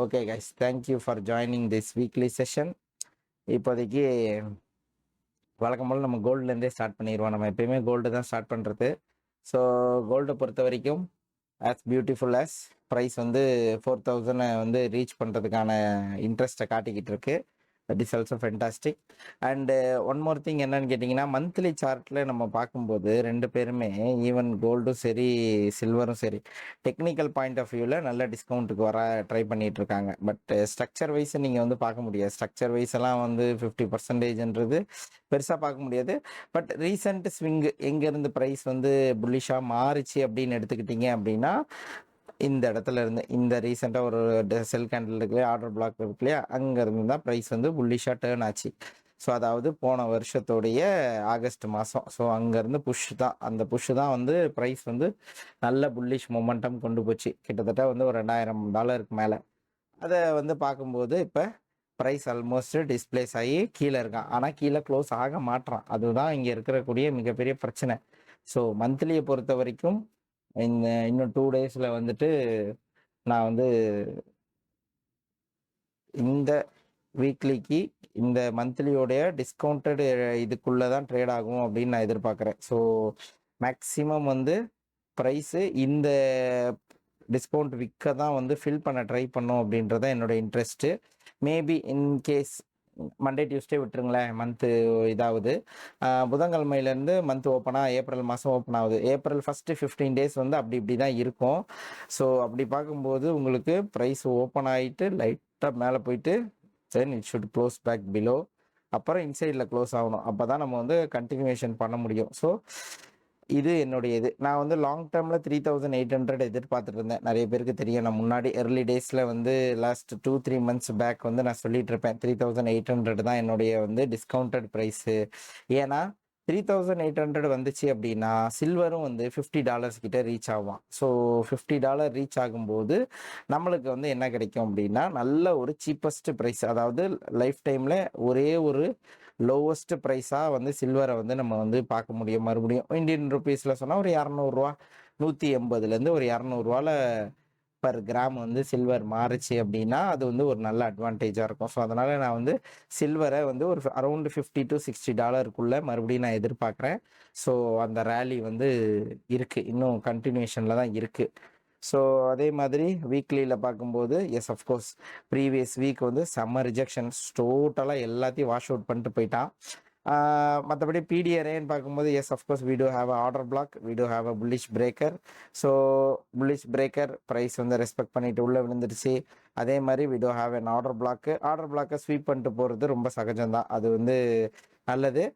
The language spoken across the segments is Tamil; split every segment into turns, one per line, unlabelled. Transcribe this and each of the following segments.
Okay guys, thank you for joining this weekly session. இப்போதைக்கு வழக்கம் போல் நம்ம கோல்டுலேருந்தே ஸ்டார்ட் பண்ணிடுவோம். நம்ம எப்பயுமே கோல்டு தான் ஸ்டார்ட் பண்ணுறது. ஸோ கோல்டை பொறுத்த வரைக்கும் ஆஸ் பியூட்டிஃபுல் ஆஸ் ப்ரைஸ் வந்து 4000 வந்து ரீச் பண்ணுறதுக்கான இன்ட்ரெஸ்ட்டை காட்டிக்கிட்டு இருக்கு. That is also fantastic. And one more thing என்னன்னு கேட்டிங்கன்னா, மந்த்லி சார்ட்டில் நம்ம பார்க்கும்போது ரெண்டு பேருமே ஈவன் கோல்டும் சரி சில்வரும் சரி டெக்னிக்கல் பாயிண்ட் ஆஃப் வியூவில் நல்ல டிஸ்கவுண்ட்டுக்கு வர ட்ரை பண்ணிட்டு இருக்காங்க. பட் ஸ்ட்ரக்சர் வைஸ் நீங்கள் வந்து பார்க்க முடியாது. ஸ்ட்ரக்சர் வைஸ் எல்லாம் வந்து 50%ன்றது பெருசாக பார்க்க முடியாது. பட் ரீசெண்ட் ஸ்விங் எங்கேருந்து ப்ரைஸ் வந்து புல்லிஷாக மாறிச்சு அப்படின்னு எடுத்துக்கிட்டிங்க அப்படின்னா, இந்த இடத்துல இருந்து இந்த ரீசெண்டாக ஒரு செல் கேண்டில் இருக்குல்லையா, ஆர்டர் பிளாக் இருக்கு இல்லையா, அங்கேருந்து தான் ப்ரைஸ் வந்து புல்லிஷாக டேர்ன் ஆச்சு. ஸோ அதாவது போன வருஷத்தோடைய ஆகஸ்ட் மாதம். ஸோ அங்கேருந்து புஷ் தான், அந்த புஷ் தான் வந்து ப்ரைஸ் வந்து நல்ல புல்லிஷ் மொமெண்டம் கொண்டு போச்சு. கிட்டத்தட்ட வந்து ஒரு $2000 மேலே. அதை வந்து பார்க்கும்போது இப்போ ப்ரைஸ் ஆல்மோஸ்ட் டிஸ்பிளேஸ் ஆகி கீழே இருக்கான். ஆனால் கீழே க்ளோஸ் ஆக மாட்டான். அதுதான் இங்கே இருக்கக்கூடிய மிகப்பெரிய பிரச்சனை. ஸோ மந்த்லியை பொறுத்த வரைக்கும் இன்னும் 2 டேஸில் வந்துட்டு நான் வந்து இந்த வீக்லிக்கு இந்த மந்த்லியோடைய டிஸ்கவுண்டட் இதுக்குள்ளே தான் ட்ரேட் ஆகும் அப்படின்னு நான் எதிர்பார்க்குறேன். ஸோ மேக்ஸிமம் வந்து ப்ரைஸு இந்த டிஸ்கவுண்ட் விற்க தான் வந்து ஃபில் பண்ண ட்ரை பண்ணோம் அப்படின்றத என்னோட interest. Maybe in case Monday Tuesday விட்டுருங்களேன், மந்த்து இதாகுது. புதன்கிழமையிலேருந்து மந்த் ஓப்பனாக ஏப்ரல் மாதம் ஓப்பன் ஆகுது. ஏப்ரல் ஃபஸ்ட்டு 15 டேஸ் வந்து அப்படி இப்படி தான் இருக்கும். ஸோ அப்படி பார்க்கும்போது உங்களுக்கு ப்ரைஸ் ஓப்பன் ஆகிட்டு லைட்டாக மேலே போயிட்டு then it should close back below, அப்புறம் இன்சைடில் க்ளோஸ் ஆகணும். அப்போ தான் நம்ம வந்து கண்டினியூவேஷன் பண்ண முடியும். ஸோ இது என்னுடைய இது. நான் வந்து லாங் டேர்மில் 3800 எதிர்பார்த்துட்டு இருந்தேன். நிறைய பேருக்கு தெரியும், நான் முன்னாடி early டேஸில் வந்து லாஸ்ட் 2-3 months பேக் வந்து நான் சொல்லிட்டு இருப்பேன் 3800 தான் என்னுடைய வந்து டிஸ்கவுண்டட் ப்ரைஸு. ஏன்னா 3800 வந்துச்சு அப்படின்னா சில்வரும் வந்து $50 கிட்ட ரீச் ஆகும். ஸோ $50 ரீச் ஆகும்போது நம்மளுக்கு வந்து என்ன கிடைக்கும் அப்படின்னா, நல்ல ஒரு சீப்பஸ்ட் ப்ரைஸ், அதாவது லைஃப் டைமில் ஒரே ஒரு லோவஸ்ட் ப்ரைஸாக வந்து சில்வரை வந்து நம்ம வந்து பார்க்க முடியும். மறுபடியும் இந்தியன் ருபீஸில் சொன்னால் ஒரு 200 180லேருந்து ஒரு 200 பர் கிராம் வந்து சில்வர் மாறுச்சு அப்படின்னா அது வந்து ஒரு நல்ல அட்வான்டேஜாக இருக்கும். ஸோ அதனால் நான் வந்து சில்வரை வந்து ஒரு அரௌண்ட் $50 to $60 மறுபடியும் நான் எதிர்பார்க்குறேன். ஸோ அந்த ரேலி வந்து இருக்குது, இன்னும் கண்டினியூஷனில் தான் இருக்குது. ஸோ அதே மாதிரி வீக்லியில் பார்க்கும்போது எஸ் அஃப்கோர்ஸ் ப்ரீவியஸ் வீக் வந்து செம்ம ரிஜெக்ஷன்ஸ், டோட்டலாக எல்லாத்தையும் வாஷ் அவுட் பண்ணிட்டு போயிட்டான். மற்றபடி பிடிஆர்ஏன்னு பார்க்கும்போது yes of course we do have a order block, we do have a bullish breaker. So bullish breaker price வந்து ரெஸ்பெக்ட் பண்ணிட்டு உள்ளே விழுந்துருச்சு. அதே மாதிரி we do have an order பிளாக்கை ஸ்வீப் பண்ணிட்டு போகிறது ரொம்ப சகஜம்தான், அது வந்து நல்லது.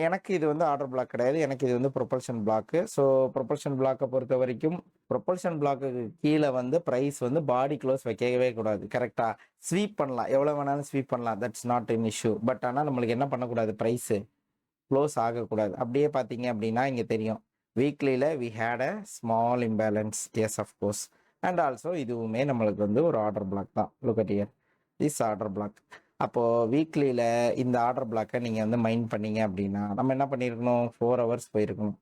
எனக்கு இது வந்து ஆர்டர் பிளாக் கிடையாது, எனக்கு இது வந்து ப்ரொபல்ஷன் பிளாக்கு. ஸோ ப்ரொபல்ஷன் பிளாக்கை பொறுத்த வரைக்கும் ப்ரொபல்ஷன் பிளாக்குக்கு கீழே வந்து ப்ரைஸ் வந்து பாடி க்ளோஸ் வைக்கவே கூடாது. கரெக்டாக ஸ்வீப் பண்ணலாம், எவ்வளோ வேணாலும் ஸ்வீப் பண்ணலாம், that's not in issue. But ஆனால் நம்மளுக்கு என்ன பண்ணக்கூடாது, ப்ரைஸு க்ளோஸ் ஆகக்கூடாது. அப்படியே பார்த்தீங்க அப்படின்னா இங்கே தெரியும் வீக்லியில் we had a small imbalance, yes of course. And also இதுவுமே நம்மளுக்கு வந்து ஒரு ஆர்டர் பிளாக் தான். Look at here, this order block. அப்போது வீக்லியில் இந்த ஆர்டர் பிளாக்கை நீங்கள் வந்து மைண்ட் பண்ணீங்க அப்படின்னா நம்ம என்ன பண்ணியிருக்கணும், 4 hours போயிருக்கணும்.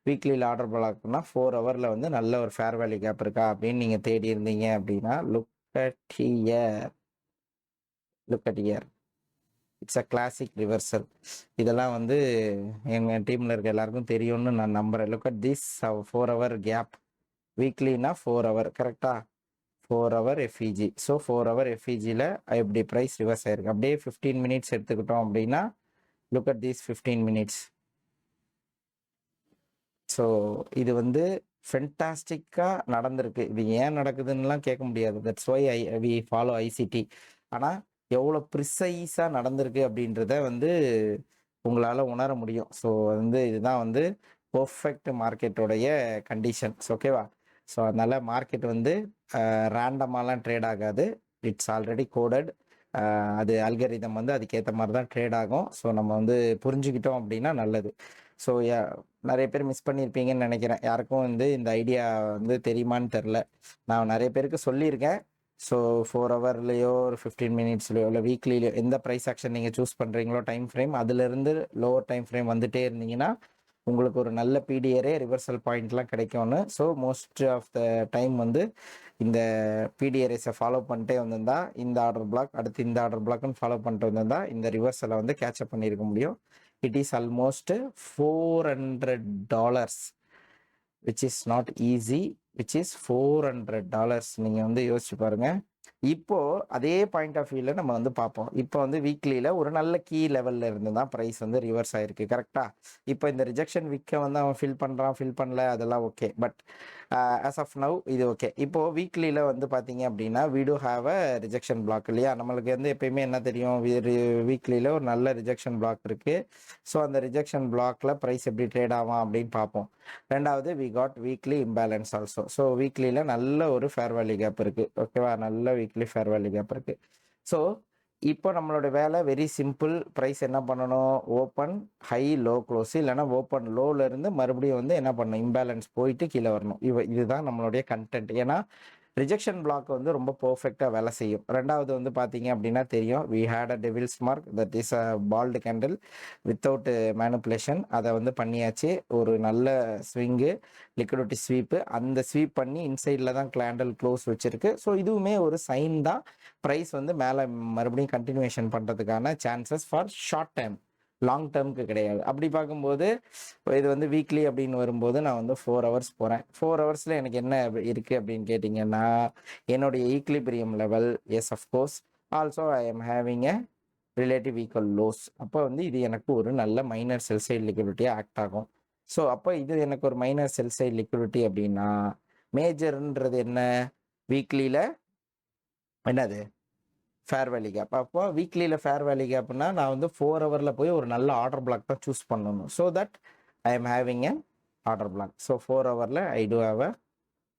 வீக்லியில் ஆர்டர் பிளாக்னா 4 hourல வந்து நல்ல ஒரு ஃபேர் வேல்யூ கேப் இருக்கா அப்படின்னு நீங்கள் தேடி இருந்தீங்க அப்படின்னா look at here, it's a classic reversal. இதெல்லாம் வந்து எங்கள் டீமில் இருக்க எல்லாருக்கும் தெரியும்னு நான் நம்புகிறேன். Look at this 4 hour gap. வீக்லினா 4 hour, கரெக்டாக 4 hour எஃப்இஜி. ஸோ 4 hour எஃப்இஜியில் எப்படி ப்ரைஸ் ரிவர்ஸ் ஆயிருக்கு. அப்படியே 15 minutes எடுத்துக்கிட்டோம் அப்படின்னா look at these 15 minutes. So இது வந்து ஃபென்டாஸ்டிக்காக நடந்திருக்கு. இது ஏன் நடக்குதுன்னுலாம் கேட்க முடியாது, that's why we follow ICT. ஆனால் எவ்வளோ ப்ரிசைஸாக நடந்திருக்கு அப்படின்றத வந்து உங்களால் உணர முடியும். ஸோ வந்து இதுதான் வந்து பர்ஃபெக்ட் மார்க்கெட்டோடைய கண்டிஷன்ஸ், ஓகேவா? ஸோ அதனால் மார்க்கெட் வந்து ரேண்டமாலாம் ட்ரேட் ஆகாது, இட்ஸ் ஆல்ரெடி கோடட். அது அல்கரிதம் வந்து அதுக்கேற்ற மாதிரி தான் ட்ரேட் ஆகும். ஸோ நம்ம வந்து புரிஞ்சுக்கிட்டோம் அப்படின்னா நல்லது. ஸோ நிறைய பேர் மிஸ் பண்ணியிருப்பீங்கன்னு நினைக்கிறேன். யாருக்கும் வந்து இந்த ஐடியா வந்து தெரியுமான்னு தெரில. நான் நிறைய பேருக்கு சொல்லியிருக்கேன். ஸோ 4 hourலேயோ ஒரு 15 minutesலையோ இல்லை வீக்லிலையோ எந்த ப்ரைஸ் ஆக்ஷன் நீங்கள் சூஸ் பண்ணுறீங்களோ டைம் ஃப்ரேம், அதுலேருந்து லோவர் டைம் ஃப்ரேம் வந்துட்டே இருந்தீங்கன்னா உங்களுக்கு ஒரு நல்ல பிடிஆரே ரிவர்சல் பாயிண்ட்லாம் கிடைக்கும்னு. So most of the time வந்து இந்த பிடிஆர்எஸை ஃபாலோ பண்ணிட்டே வந்திருந்தா இந்த ஆர்டர் பிளாக், அடுத்து இந்த ஆர்டர் பிளாக்னு ஃபாலோ பண்ணிட்டு வந்திருந்தா இந்த ரிவர்சலை வந்து கேட்சப் பண்ணியிருக்க முடியும். It is almost $400, which is not easy, which is $400. நீங்கள் வந்து யோசிச்சு பாருங்க. இப்போ அதே பாயிண்ட் ஆஃப் வியூல நம்ம வந்து பார்ப்போம். இப்போ வந்து வீக்லியில ஒரு நல்ல கீ லெவல்ல இருந்து தான் ப்ரைஸ் வந்து ரிவர்ஸ் ஆயிருக்கு. கரெக்டா? இப்போ இந்த ரிஜெக்ஷன் விக்க வந்து அவன் ஃபில் பண்றான், ஃபில் பண்ணல, அதெல்லாம் okay. But as of now இது ஓகே. இப்போ வீக்லியில வந்து பார்த்தீங்க அப்படின்னா we do have a rejection block இல்லையா? நம்மளுக்கு வந்து எப்பயுமே என்ன தெரியும், வீக்லியில ஒரு நல்ல ரிஜெக்ஷன் பிளாக் இருக்கு. ஸோ அந்த ரிஜெக்ஷன் பிளாக்ல ப்ரைஸ் எப்படி ட்ரேட் ஆகும் அப்படின்னு பார்ப்போம். ரெண்டாவது we got weekly imbalance also. So வீக்லியில் நல்ல ஒரு ஃபேர் வேல்யூ கேப் இருக்குது. ஓகேவா? நல்ல வீக்லி ஃபேர் வேல்யூ கேப் இருக்குது. ஸோ இப்போ நம்மளோட வேலை வெரி சிம்பிள். ப்ரைஸ் என்ன பண்ணணும்? ஓப்பன் ஹை லோ க்ளோஸ், இல்லைனா ஓப்பன் லோல இருந்து மறுபடியும் வந்து என்ன பண்ணணும்? இம்பேலன்ஸ் போயிட்டு கீழே வரணும். இதுதான் நம்மளுடைய கண்டென்ட். ஏன்னா ரிஜெக்ஷன் பிளாக் வந்து ரொம்ப பர்ஃபெக்டாக வேலை செய்யும். ரெண்டாவது வந்து பார்த்தீங்க அப்படின்னா தெரியும், we had a devil's mark, that is a bald candle without manipulation. அதை வந்து பண்ணியாச்சு. ஒரு நல்ல ஸ்விங்கு, லிக்விடிட்டி ஸ்வீப்பு, அந்த ஸ்வீப் பண்ணி இன்சைடில் தான் கேண்டில் க்ளோஸ் வச்சிருக்கு. ஸோ இதுவுமே ஒரு சைன் தான் ப்ரைஸ் வந்து மேலே மறுபடியும் கண்டினியூஷன் பண்ணுறதுக்கான chances for short time, long டேர்முக்கு கிடையாது. அப்படி பார்க்கும்போது இது வந்து வீக்லி அப்படின்னு வரும்போது நான் வந்து 4 ஹவர்ஸ் போகிறேன். 4 ஹவர்ஸில் எனக்கு என்ன இருக்குது அப்படின்னு கேட்டிங்கன்னா, என்னுடைய equilibrium level, yes of course, also I am having a relative equal lows. அப்போ வந்து இது எனக்கு ஒரு நல்ல மைனர் செல் சைடு லிக்விடிட்டியாக ஆக்ட் ஆகும். ஸோ அப்போ இது எனக்கு ஒரு மைனர் செல் சைடு லிக்விடிட்டி அப்படின்னா, மேஜர்ன்றது என்ன? வீக்லியில் என்னது? Fair value gap. அப்போ வீக்லியில் ஃபேர் வேல்யூ கேப்னா நான் வந்து 4 ஹவரில் போய் ஒரு நல்ல ஆர்டர் பிளாக் தான் சூஸ் பண்ணணும். So that I am having a order block. So 4 ஹவரில் I do have a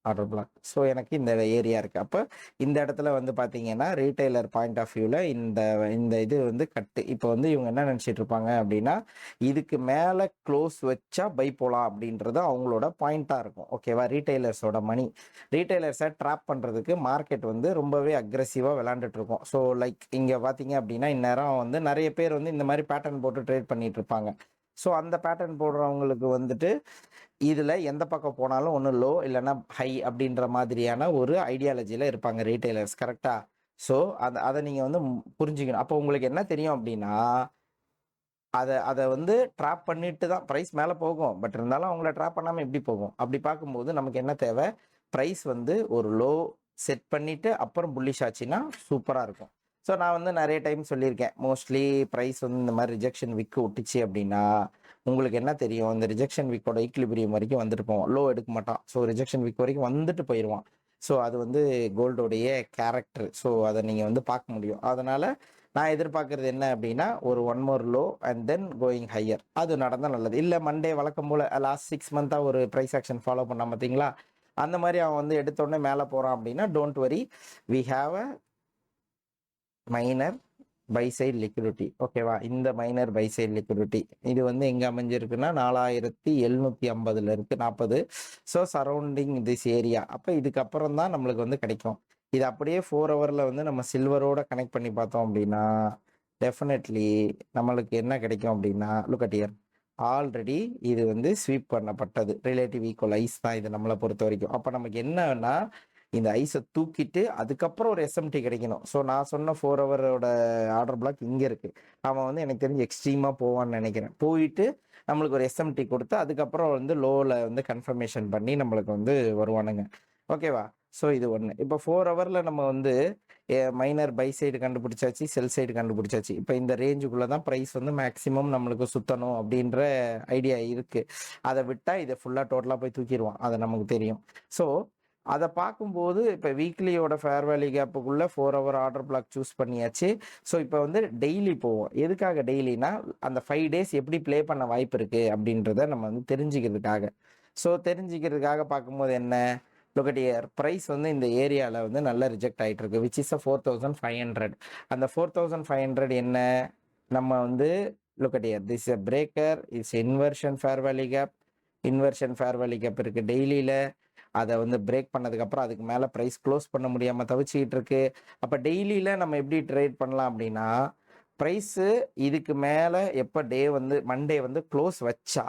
order block. So எனக்கு இந்த ஏரியா இருக்குது. அப்போ இந்த இடத்துல வந்து பார்த்தீங்கன்னா ரீட்டைலர் பாயிண்ட் ஆஃப் வியூவில் இந்த இது வந்து கட்டு. இப்போ வந்து இவங்க என்ன நினச்சிட்டு இருப்பாங்க அப்படின்னா, இதுக்கு மேலே க்ளோஸ் வச்சா பை போகலாம் அப்படின்றது அவங்களோட பாயிண்ட்டாக இருக்கும். ஓகேவா? ரீட்டைலர்ஸோட மணி, ரீட்டைலர்ஸை ட்ராப் பண்ணுறதுக்கு மார்க்கெட் வந்து ரொம்பவே அக்ரெசிவாக விளாண்டுட்டு இருக்கும். ஸோ லைக் இங்கே பார்த்தீங்க அப்படின்னா இந்நேரம் வந்து நிறைய பேர் வந்து இந்த மாதிரி பேட்டர்ன் போட்டு ட்ரேட் பண்ணிட்டு இருப்பாங்க. ஸோ அந்த பேட்டர்ன் போடுறவங்களுக்கு வந்துட்டு இதில் எந்த பக்கம் போனாலும் ஒன்று லோ இல்லைன்னா ஹை அப்படின்ற மாதிரியான ஒரு ஐடியாலஜியில் இருப்பாங்க ரீட்டைலர்ஸ். கரெக்டாக? ஸோ அதை நீங்கள் வந்து புரிஞ்சுக்கணும். அப்போ உங்களுக்கு என்ன தெரியும் அப்படின்னா, அதை வந்து ட்ராப் பண்ணிட்டு தான் ப்ரைஸ் மேலே போகும். பட் இருந்தாலும் அவங்கள ட்ராப் பண்ணாமல் எப்படி போகும்? அப்படி பார்க்கும்போது நமக்கு என்ன தேவை? ப்ரைஸ் வந்து ஒரு லோ செட் பண்ணிவிட்டு அப்புறம் புல்லிஷ் ஆச்சுன்னா சூப்பராக இருக்கும். ஸோ நான் வந்து நிறைய டைம் சொல்லியிருக்கேன், மோஸ்ட்லி ப்ரைஸ் வந்து இந்த மாதிரி ரிஜெக்ஷன் விக்கு விட்டுச்சு அப்படின்னா உங்களுக்கு என்ன தெரியும்? இந்த ரிஜெக்ஷன் விக்கோட ஈக்லிபிரியம் வரைக்கும் வந்துட்டு போவோம். லோ எடுக்க மாட்டான். ஸோ ரிஜெக்ஷன் விக் வரைக்கும் வந்துட்டு போயிடுவான். ஸோ அது வந்து கோல்டோடைய கேரக்டர். ஸோ அதை நீங்கள் வந்து பார்க்க முடியும். அதனால் நான் எதிர்பார்க்கறது என்ன அப்படின்னா, ஒரு 1 more low and then going higher. அது நடந்தால் நல்லது. இல்லை மண்டே வழக்கம் போல் லாஸ்ட் 6 மந்த்தாக ஒரு ப்ரைஸ் ஆக்ஷன் ஃபாலோ பண்ணால் பார்த்தீங்களா, அந்த மாதிரி அவன் வந்து எடுத்தோடனே மேலே போகிறான் அப்படின்னா don't worry, we have a minor buy side liquidity. ஓகேவா? இந்த மைனர் பை சைடு லிக்விடிட்டி இது வந்து எங்கே அமைஞ்சிருக்குன்னா 4750 இருக்குது, 40. So surrounding this area. அப்போ இதுக்கப்புறம் தான் நம்மளுக்கு வந்து கிடைக்கும். இது அப்படியே 4 ஹவரில் வந்து நம்ம சில்வரோட கனெக்ட் பண்ணி பார்த்தோம் அப்படின்னா டெஃபினெட்லி நம்மளுக்கு என்ன கிடைக்கும் அப்படின்னா, லுக் அட் ஹியர், ஆல்ரெடி இது வந்து ஸ்வீப் பண்ணப்பட்டது. ரிலேட்டிவ் ஈக்குவல் ஐஸ் தான் இது நம்மளை பொறுத்த வரைக்கும். அப்போ நமக்கு என்னன்னா, இந்த ஐஸை தூக்கிட்டு அதுக்கப்புறம் ஒரு எஸ்எம்டி கிடைக்கணும். ஸோ நான் சொன்ன 4 ஹவரோட ஆர்டர் பிளாக் இங்கே இருக்குது. அவன் வந்து எனக்கு தெரிஞ்சு எக்ஸ்ட்ரீமாக போவான்னு நினைக்கிறேன். போயிட்டு நம்மளுக்கு ஒரு எஸ்எம்டி கொடுத்து அதுக்கப்புறம் வந்து லோவில் வந்து கன்ஃபர்மேஷன் பண்ணி நம்மளுக்கு வந்து வருவானுங்க. ஓகேவா? ஸோ இது ஒன்று. இப்போ 4 ஹவரில் நம்ம வந்து மைனர் பை சைடு கண்டுபிடிச்சாச்சு, செல் சைடு கண்டுபிடிச்சாச்சு. இப்போ இந்த ரேஞ்சுக்குள்ளே தான் ப்ரைஸ் வந்து மேக்ஸிமம் நம்மளுக்கு சுற்றணும் அப்படின்ற ஐடியா இருக்குது. அதை விட்டால் இதை ஃபுல்லாக டோட்டலாக போய் தூக்கிடுவான். அது நமக்கு தெரியும். ஸோ அதை பார்க்கும்போது இப்போ வீக்லியோட ஃபேர் வேல்யூ கேப்புக்குள்ளே 4 ஹவர் ஆர்டர் பிளாக் சூஸ் பண்ணியாச்சு. ஸோ இப்போ வந்து டெய்லி போவோம். எதுக்காக டெய்லினா, அந்த 5 டேஸ் எப்படி ப்ளே பண்ண வாய்ப்பு இருக்குது அப்படின்றத நம்ம வந்து தெரிஞ்சுக்கிறதுக்காக. ஸோ தெரிஞ்சுக்கிறதுக்காக பார்க்கும்போது என்ன, லுக் அட் ஹியர், ப்ரைஸ் வந்து இந்த ஏரியாவில் வந்து நல்லா ரிஜெக்ட் ஆகிட்டு இருக்கு, விச் இஸ் 4500. அந்த 4500 என்ன, நம்ம வந்து look at here, this a breaker, is inversion fair value gap. Inversion fair value gap இருக்குது டெய்லியில். அதை வந்து பிரேக் பண்ணதுக்கப்புறம் அதுக்கு மேலே ப்ரைஸ் க்ளோஸ் பண்ண முடியாமல் தவிச்சிக்கிட்டு இருக்கு. அப்போ டெய்லியில் நம்ம எப்படி ட்ரேட் பண்ணலாம் அப்படின்னா, ப்ரைஸு இதுக்கு மேலே எப்போ டே வந்து மண்டே வந்து க்ளோஸ் வச்சா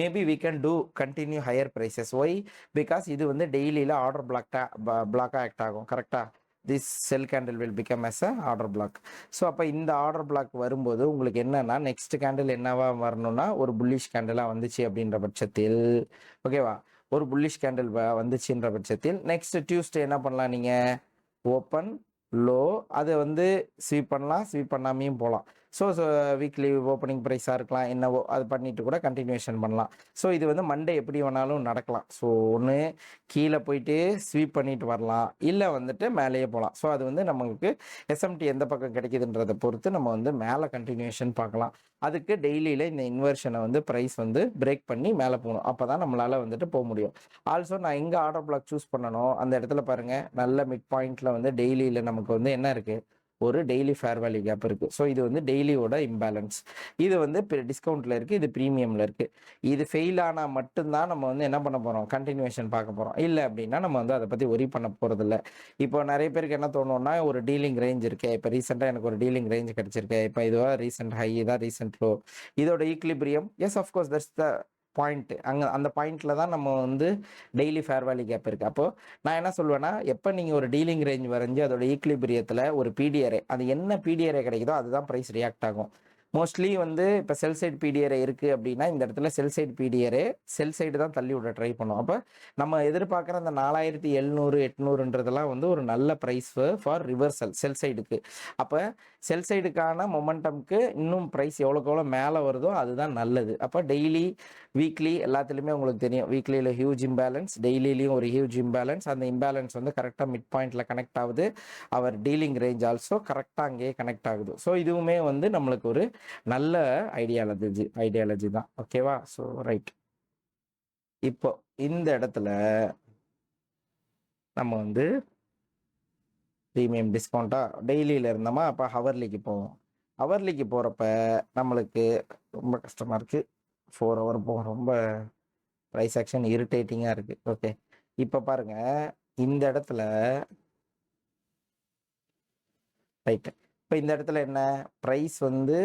maybe we can do continue higher prices. Why? Because இது வந்து டெய்லியில் ஆர்டர் பிளாக்காக ஆக்ட் ஆகும். கரெக்டாக this sell candle will become as a order block. So அப்போ இந்த ஆர்டர் பிளாக் வரும்போது உங்களுக்கு என்னன்னா நெக்ஸ்ட் கேண்டில் என்னவா வரணும்னா ஒரு புல்லிஷ் கேண்டிலாக வந்துச்சு அப்படின்ற பட்சத்தில், ஓகேவா, ஒரு புல்லிஷ் கேண்டில் வந்துச்சுன்ற பட்சத்தில் நெக்ஸ்ட் டியூஸ்டே என்ன பண்ணலாம், நீங்கள் ஓப்பன் லோ அதை வந்து ஸ்வீப் பண்ணலாம், ஸ்வீப் பண்ணாமையும் போகலாம். ஸோ வீக்லி ஓப்பனிங் ப்ரைஸாக இருக்கலாம், என்னவோ அது பண்ணிட்டு கூட கண்டினியூஷன் பண்ணலாம். ஸோ இது வந்து மண்டே எப்படி வேணாலும் நடக்கலாம். ஸோ ஒன்று கீழே போயிட்டு ஸ்வீப் பண்ணிட்டு வரலாம், இல்லை வந்துட்டு மேலேயே போகலாம். ஸோ அது வந்து நமக்கு எஸ்எம்டி எந்த பக்கம் கிடைக்குதுன்றதை பொறுத்து நம்ம வந்து மேலே கண்டினியூஷன் பார்க்கலாம். அதுக்கு டெய்லியில் இந்த இன்வர்ஷனை வந்து ப்ரைஸ் வந்து பிரேக் பண்ணி மேலே போகணும். அப்போ தான் நம்மளால் வந்துட்டு போக முடியும். ஆல்சோ நான் எங்கே ஆர்டர் பிளாக் சூஸ் பண்ணணும், அந்த இடத்துல பாருங்கள், நல்ல மிட் பாயிண்டில் வந்து டெய்லியில் நமக்கு வந்து என்ன இருக்குது, ஒரு டெய்லி ஃபேர் வேல்யூ கேப் இருக்குது. ஸோ இது வந்து டெய்லியோட இம்பேலன்ஸ். இது வந்து டிஸ்கவுண்ட்டில் இருக்குது, இது ப்ரீமியமில் இருக்குது. இது ஃபெயில் ஆனால் மட்டும்தான் நம்ம வந்து என்ன பண்ண போகிறோம், கண்டினியூஷன் பார்க்க போகிறோம். இல்லை அப்படின்னா நம்ம வந்து அதை பற்றி ஒரி பண்ண போகிறதில்ல. இப்போ நிறைய பேருக்கு என்ன தோணும்னா, ஒரு டீலிங் ரேஞ்ச் இருக்கே, இப்போ ரீசெண்டாக எனக்கு ஒரு டீலிங் ரேஞ்ச் கிடச்சிருக்கு, இப்போ இதுவாக ரீசெண்ட் ஹை தான் ரீசெண்ட் லோ, இதோட equilibrium, S of course that's the point. அங்கே அந்த பாயிண்ட்டில் தான் நம்ம வந்து டெய்லி ஃபேர் வேல்யூ கேப் இருக்குது. அப்போது நான் என்ன சொல்லுவேன்னா, எப்போ நீங்கள் ஒரு டீலிங் ரேஞ்ச் வரைஞ்சி அதோட ஈக்லிபிரியத்தில் ஒரு பிடிஆர்ஏ, அது என்ன பிடிஆர்ஏ கிடைக்குதோ அதுதான் ப்ரைஸ் ரியாக்ட் ஆகும். மோஸ்ட்லி வந்து இப்போ செல் சைடு பிடிஆர்ஏ இருக்குது அப்படின்னா இந்த இடத்துல செல் சைடு பிடிஆர்ஏ செல் சைடு தான் தள்ளி விட ட்ரை பண்ணும். அப்போ நம்ம எதிர்பார்க்குற அந்த 4700 800ன்றதெல்லாம் வந்து ஒரு நல்ல ப்ரைஸ் ஃபார் ரிவர்சல் செல் சைடுக்கு. அப்போ செல் சைடுக்கான மொமெண்டம்க்கு இன்னும் ப்ரைஸ் எவ்வளோக்கு எவ்வளோ மேலே வருதோ அதுதான் நல்லது. அப்போ டெய்லி வீக்லி எல்லாத்துலேயுமே உங்களுக்கு தெரியும், வீக்லியில் ஹியூஜ் இம்பேலன்ஸ், டெய்லிலையும் ஒரு ஹியூஜ் இம்பேலன்ஸ். அந்த இம்பேலன்ஸ் வந்து கரெக்டாக மிட் பாயிண்டில் கனெக்ட் ஆகுது. அவர் டீலிங் ரேஞ்ச் ஆல்சோ கரெக்டாக அங்கேயே கனெக்ட் ஆகுது. ஸோ இதுவுமே வந்து நம்மளுக்கு ஒரு நல்ல ஐடியாலஜி தான். ஓகேவா? ஸோ ரைட், இப்போ இந்த இடத்துல நம்ம வந்து ப்ரீமியம் டிஸ்கவுண்ட்டாக டெய்லியில் இருந்தோமா, அப்போ ஹவர்லிக்கு போவோம். ஹவர்லிக்கு போகிறப்ப நம்மளுக்கு ரொம்ப கஷ்டமாக இருக்குது. 4 ஹவர் போகும், ரொம்ப ப்ரைஸ் ஆக்ஷன் இரிட்டேட்டிங்காக இருக்குது. ஓகே, இப்போ பாருங்கள் இந்த இடத்துல ரைட்டு. இப்போ இந்த இடத்துல என்ன ப்ரைஸ் வந்து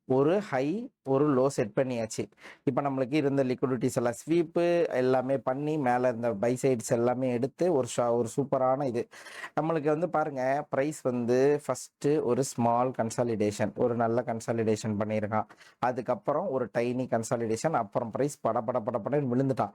ஒரு ஹை ஒரு லோ செட் பண்ணியாச்சு. இப்போ நம்மளுக்கு இருந்த லிக்விடிட்டிஸ் எல்லாம் ஸ்வீப்பு எல்லாமே பண்ணி மேலே இந்த பை சைட்ஸ் எல்லாமே எடுத்து ஒரு சூப்பரான இது நம்மளுக்கு வந்து பாருங்கள், ப்ரைஸ் வந்து ஃபஸ்ட்டு ஒரு ஸ்மால் கன்சாலிடேஷன், ஒரு நல்ல கன்சாலிடேஷன் பண்ணியிருக்கான். அதுக்கப்புறம் ஒரு டைனி கன்சாலிடேஷன், அப்புறம் ப்ரைஸ் படன்னு விழுந்துட்டான்.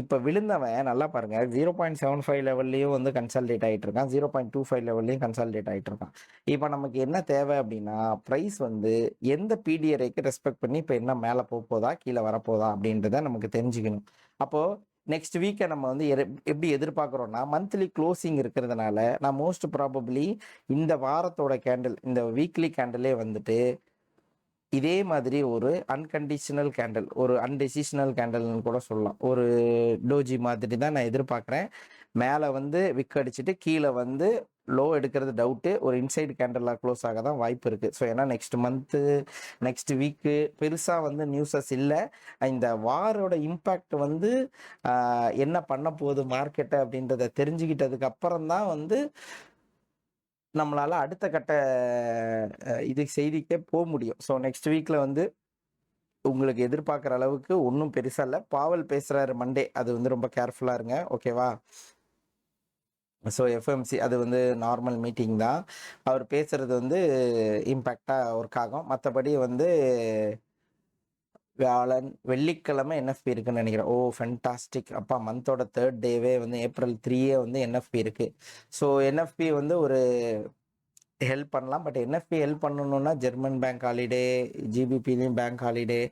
இப்போ விழுந்தவன் நல்லா பாருங்கள் 0.75 லெவல்லையும் வந்து கன்சாலிடேட் ஆகிட்டு இருக்கான், 0.25 லெவல்லையும் கன்சாலிடேட் ஆகிட்டு இருக்கான். இப்போ நமக்கு என்ன தேவை அப்படின்னா, ப்ரைஸ் வந்து எந்த பிடிஆர்ஐக்கு ரெஸ்பெக்ட் பண்ணி இப்போ என்ன மேலே போதா கீழே வரப்போதா அப்படின்றத நமக்கு தெரிஞ்சுக்கணும். அப்போது நெக்ஸ்ட் வீக்கை நம்ம வந்து எப்படி எதிர்பார்க்குறோன்னா, மந்த்லி க்ளோசிங் இருக்கிறதுனால நான் மோஸ்ட் ப்ராபப்ளி இந்த வாரத்தோட கேண்டில், இந்த வீக்லி கேண்டிலே வந்துட்டு இதே மாதிரி ஒரு அன்கண்டிஷனல் கேண்டில், ஒரு அன்டெசிஷனல் கேண்டில்னு கூட சொல்லலாம், ஒரு டோஜி மாதிரி தான் நான் எதிர்பார்க்குறேன். மேலே வந்து விக் அடிச்சுட்டு கீழே வந்து லோ எடுக்கிறது டவுட்டு, ஒரு இன்சைடு கேண்டலாக க்ளோஸ் ஆக தான் வாய்ப்பு இருக்குது. ஸோ ஏன்னா நெக்ஸ்ட் வீக்கு பெருசாக வந்து நியூஸஸ் இல்லை. இந்த வாரோட இம்பேக்ட் வந்து என்ன பண்ண போகுது மார்க்கெட்டை அப்படின்றத தெரிஞ்சுக்கிட்டதுக்கு அப்புறம் தான் வந்து நம்மளால் அடுத்த கட்ட இது செய்திக்கே போக முடியும். ஸோ நெக்ஸ்ட் வீக்கில் வந்து உங்களுக்கு எதிர்பார்க்குற அளவுக்கு ஒன்றும் பெருசாக இல்லை. பாவல் பேசுகிறாரு மண்டே, அது வந்து ரொம்ப கேர்ஃபுல்லாக இருங்க. ஓகேவா? ஸோ எஃப்எம்சி அது வந்து நார்மல் மீட்டிங் தான், அவர் பேசுகிறது வந்து இம்பேக்டாக ஒர்க் ஆகும். மற்றபடி வந்து வெள்ளிக்கிழமை என்எஃப்பி இருக்குன்னு நினைக்கிறேன். ஃபென்டாஸ்டிக். அப்பா மந்தோட 3rd டேவே வந்து April 3 வந்து என்எஃப்பி இருக்குது. ஸோ என்எஃப்பி வந்து ஒரு ஹெல்ப் பண்ணலாம். பட் என்எஃப்பி ஹெல்ப் பண்ணணுன்னா ஜெர்மன் பேங்க் ஹாலிடே, ஜிபிபிலையும் பேங்க் ஹாலிடே.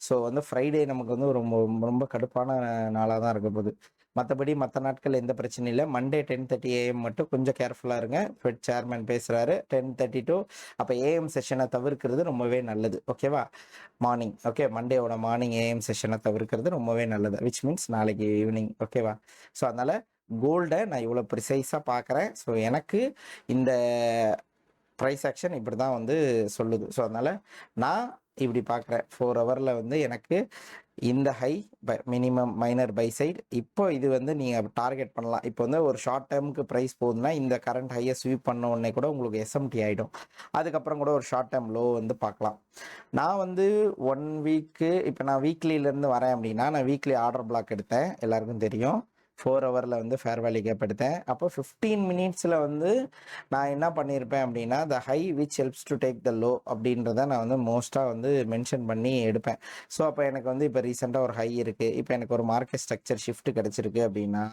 ஸோ வந்து ஃப்ரைடே நமக்கு வந்து ரொம்ப ரொம்ப கடுப்பான நாளாக தான் இருக்க போகுது. மற்றபடி மற்ற நாட்கள் எந்த பிரச்சனையும் இல்லை. மண்டே 10:30 AM மட்டும் கொஞ்சம் கேர்ஃபுல்லாக இருங்க. ஃபெட் சேர்மேன் பேசுகிறாரு 10:30 to அப்போ AM செஷனை தவிர்க்கிறது ரொம்பவே நல்லது. ஓகேவா? மார்னிங், ஓகே, மண்டேவோட மார்னிங் AM செஷனை தவிர்க்கிறது ரொம்பவே நல்லது, விச் மீன்ஸ் நாளைக்கு ஈவினிங். ஓகேவா? ஸோ அதனால் கோல்டை நான் இவ்வளோ ப்ரிசைஸாக பார்க்குறேன். ஸோ எனக்கு இந்த ப்ரைஸ் ஆக்ஷன் இப்படி தான் வந்து சொல்லுது. ஸோ அதனால் நான் இப்படி பார்க்குறேன். 4 ஹவரில் வந்து எனக்கு இந்த high minimum minor buy side. இப்போ இது வந்து நீங்கள் டார்கெட் பண்ணலாம். இப்போ வந்து ஒரு ஷார்ட் டேர்முக்கு ப்ரைஸ் போகுதுன்னா இந்த கரண்ட் ஹையை ஸ்வீப் பண்ண உடனே கூட உங்களுக்கு எஸ்எம்டி ஆகிடும். அதுக்கப்புறம் கூட ஒரு ஷார்ட் டேர்ம் லோ வந்து பார்க்கலாம். நான் வந்து 1 வீக்கு இப்போ நான் வீக்லியிலேருந்து வரேன் அப்படின்னா நான் வீக்லி ஆர்டர் பிளாக் எடுத்தேன், எல்லாருக்கும் தெரியும். 4 ஹவரில் வந்து ஃபேர் வேல்யூ கேப் எடுத்தேன். அப்போ 15 மினிட்ஸில் வந்து நான் என்ன பண்ணியிருப்பேன் அப்படின்னா த high which helps to take the low அப்படின்றத நான் வந்து மோஸ்ட்டாக வந்து மென்ஷன் பண்ணி எடுப்பேன். ஸோ அப்போ எனக்கு வந்து இப்போ ரீசெண்டாக ஒரு ஹை இருக்குது, இப்போ எனக்கு ஒரு மார்க்கெட் ஸ்ட்ரக்சர் ஷிஃப்ட் கிடச்சிருக்கு அப்படின்னா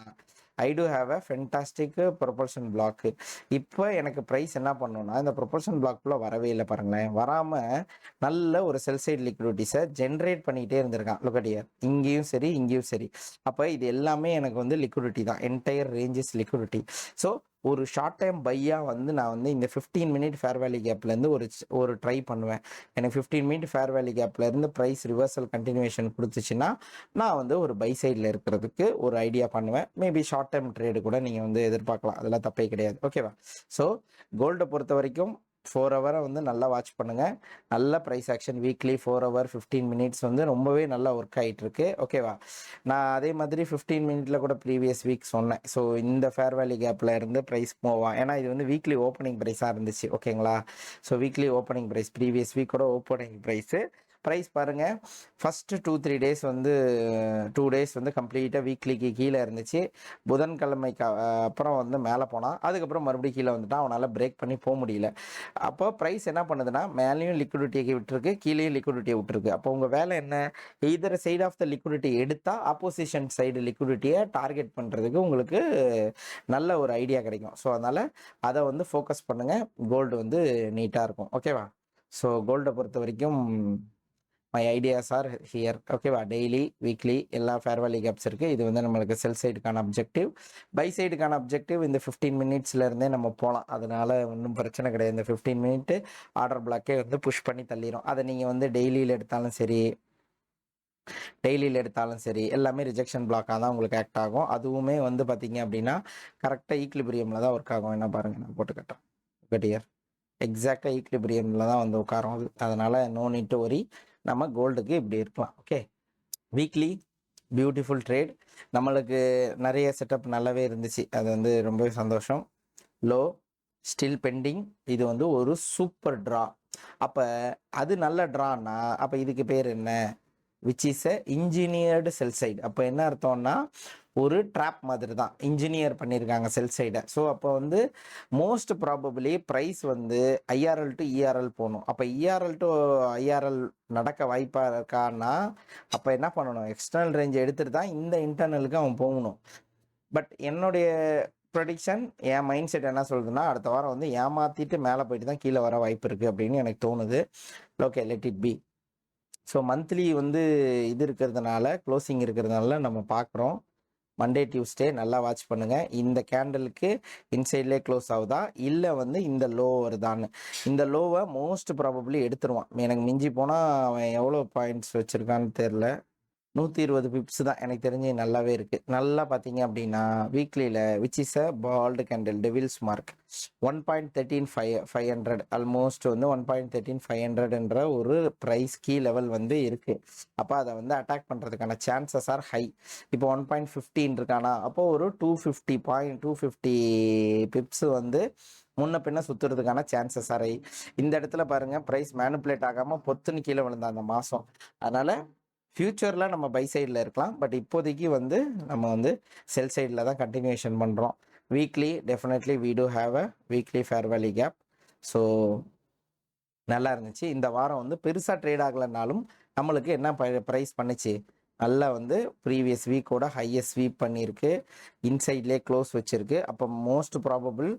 I do have a fantastic propulsion block. இப்போ எனக்கு ப்ரைஸ் என்ன பண்ணணும்னா இந்த ப்ரொபல்ஷன் பிளாக்குள்ளே வரவே இல்லை பாருங்களேன். வராமல் நல்ல ஒரு செல் சைடு லிக்விடிட்டிஸை ஜென்ரேட் பண்ணிகிட்டே இருந்திருக்கான். லுக்கடியர் இங்கேயும் சரி இங்கேயும் சரி. அப்போ இது எல்லாமே எனக்கு வந்து லிக்விடிட்டி தான், என்டையர் ரேஞ்சஸ் லிக்விடிட்டி. ஸோ ஒரு ஷார்ட் டைம் பையாக வந்து நான் வந்து இந்த 15 மினிட் ஃபேர் வேல்யூ கேப்லேருந்து ஒரு ட்ரை பண்ணுவேன். எனக்கு 15 மினிட் ஃபேர் வேல்யூ கேப்லேருந்து ப்ரைஸ் ரிவர்சல் கண்டினியூஷன் கொடுத்துச்சுன்னா நான் வந்து ஒரு பை சைடில் இருக்கிறதுக்கு ஒரு ஐடியா பண்ணுவேன். மேபி ஷார்ட் டைம் ட்ரேடு கூட நீங்கள் வந்து எதிர்பார்க்கலாம், அதெல்லாம் தப்பே கிடையாது. ஓகேவா? ஸோ கோல்டை பொறுத்த வரைக்கும் 4 ஹவரை வந்து நல்லா வாட்ச் பண்ணுங்கள். நல்ல price action weekly 4 hour 15 minutes வந்து ரொம்பவே நல்லா ஒர்க் ஆகிட்டு இருக்கு. ஓகேவா? நான் அதே மாதிரி 15 மினிட்ல கூட ப்ரீவியஸ் வீக் சொன்னேன். ஸோ இந்த ஃபேர் வேல்யூ கேப்பில் இருந்து ப்ரைஸ் போவான், ஏன்னா இது வந்து வீக்லி ஓப்பனிங் ப்ரைஸாக இருந்துச்சு. ஓகேங்களா? So weekly opening price, previous வீக்கோட ஓப்பனிங் ப்ரைஸ் பாருங்கள். ஃபஸ்ட்டு 2-3 டேஸ் வந்து 2 டேஸ் வந்து கம்ப்ளீட்டாக வீக்லிக்கு கீழே இருந்துச்சு. புதன்கிழமைக்கு அப்புறம் வந்து மேலே போனான், அதுக்கப்புறம் மறுபடியும் கீழே வந்துட்டான். அவனால் பிரேக் பண்ணி போக முடியல. அப்போ ப்ரைஸ் என்ன பண்ணுதுன்னா மேலேயும் லிக்விடிட்டியை விட்டுருக்கு, கீழேயும் லிக்விடிட்டியை விட்டுருக்கு. அப்போ உங்கள் வேலை என்ன? Either side of the liquidity எடுத்தால் ஆப்போசிஷன் சைடு லிக்விடிட்டியை டார்கெட் பண்ணுறதுக்கு உங்களுக்கு நல்ல ஒரு ஐடியா கிடைக்கும். ஸோ அதனால் அதை வந்து ஃபோக்கஸ் பண்ணுங்கள். கோல்டு வந்து நீட்டாக இருக்கும். ஓகேவா? ஸோ கோல்டை பொறுத்த வரைக்கும் மை ஐடியாஸ் ஆர் ஹியர். ஓகேவா? டெய்லி வீக்லி எல்லா ஃபேர் வேல்யூ கேப்ஸ் இருக்குது. இது வந்து நம்மளுக்கு செல் சைடுக்கான அப்ஜெக்டிவ். பை சைடுக்கான அப்ஜெக்டிவ் இந்த 15 மினிட்ஸ்லேருந்தே நம்ம போகலாம். அதனால் ஒன்றும் பிரச்சனை கிடையாது. இந்த 15 மினிட் ஆர்டர் பிளாக்கே வந்து புஷ் பண்ணி தள்ளிடும். அதை நீங்கள் வந்து டெய்லியில் எடுத்தாலும் சரி எல்லாமே ரிஜெக்ஷன் பிளாக்காக தான் உங்களுக்கு ஆக்ட் ஆகும். அதுவுமே வந்து பார்த்தீங்க அப்படின்னா கரெக்டாக ஈக்லிபிரியமில் தான் ஒர்க் ஆகும். என்ன பாருங்கள், நான் போட்டு கட்டேன் கட்டியர் எக்ஸாக்டாக ஈக்லிபிரியமில் தான் வந்து உட்காரும் அது. அதனால் நோ நீட் டு வரி. நம்ம கோல்டுக்கு இப்படி இருக்கலாம். Okay, weekly beautiful trade. நம்மளுக்கு நிறைய செட்டப் நல்லாவே இருந்துச்சு, அது வந்து ரொம்பவே சந்தோஷம். லோ ஸ்டில் பெண்டிங், இது வந்து ஒரு சூப்பர் ட்ரா. அப்போ அது நல்ல ட்ரான்னா அப்போ இதுக்கு பேர் என்ன? Which is a engineered sell side. அப்போ என்ன அர்த்தம்னா ஒரு ட்ராப் மாதிரி தான், இன்ஜினியர் பண்ணியிருக்காங்க செல் சைடை. ஸோ அப்போ வந்து மோஸ்ட் ப்ராபபிளி ப்ரைஸ் வந்து ஐஆர்எல் டு இஆர்எல் போகணும். அப்போ இஆர்எல் டு ஐஆர்எல் நடக்க வாய்ப்பாக இருக்கான்னா அப்போ என்ன பண்ணணும்? எக்ஸ்டர்னல் ரேஞ்ச் எடுத்துகிட்டு தான் இந்த இன்டர்னலுக்கு அவன் போகணும். பட் என்னுடைய ப்ரொடிக்ஷன், என் மைண்ட் செட் என்ன சொல்லுதுன்னா அடுத்த வாரம் வந்து ஏமாற்றிட்டு மேலே போயிட்டு தான் கீழே வர வாய்ப்பு இருக்குது அப்படின்னு எனக்கு தோணுது. Okay, let it be. So monthly வந்து இது இருக்கிறதுனால, க்ளோசிங் இருக்கிறதுனால நம்ம பார்க்குறோம். மண்டே டியூஸ்டே நல்லா வாட்ச் பண்ணுங்கள். இந்த கேண்டலுக்கு இன்சைட்லேயே க்ளோஸ் ஆகுதா இல்லை வந்து இந்த லோ வருதான்னு. இந்த லோவை மோஸ்ட் ப்ராபப்ளி எடுத்துருவான். எனக்கு மிஞ்சி போனால் அவன் எவ்வளோ பாயிண்ட்ஸ் வச்சுருக்கான்னு தெரில, 120 பிப்ஸ் தான் எனக்கு தெரிஞ்சு நல்லாவே இருக்குது. நல்லா பார்த்தீங்க அப்படின்னா வீக்லியில் which is a bald candle devil's mark 1.13500 almost வந்து 1.13500 ஒரு ப்ரைஸ் கீ லெவல் வந்து இருக்குது. அப்போ அதை வந்து அட்டாக் பண்ணுறதுக்கான சான்சஸ் ஆர் ஹை. இப்போ 1.15 இருக்கானா, அப்போது ஒரு 250 பிப்ஸ் வந்து முன்ன பின்ன சுற்றுறதுக்கான சான்சஸ் ஆர் ஹை. இந்த இடத்துல பாருங்கள் ப்ரைஸ் மேனிப்புலேட் ஆகாமல் பொத்துன்னு கீழே விழுந்த அந்த மாதம். அதனால் ஃப்யூச்சரில் நம்ம பை சைடில் இருக்கலாம். பட் இப்போதைக்கு வந்து நம்ம வந்து செல் சைடில் தான் கண்டினியூஷன் பண்ணுறோம். Weekly definitely we do have a weekly fair value gap. So நல்லா இருந்துச்சு. இந்த வாரம் வந்து பெருசாக ட்ரேட் ஆகலைனாலும் நம்மளுக்கு என்ன ப்ரைஸ் பண்ணிச்சு, நல்லா வந்து ப்ரீவியஸ் வீக்கோட ஹையஸ்ட் ஸ்வீப் பண்ணியிருக்கு, இன்சைட்லேயே க்ளோஸ் வச்சுருக்கு. அப்போ மோஸ்ட் ப்ராபபிள்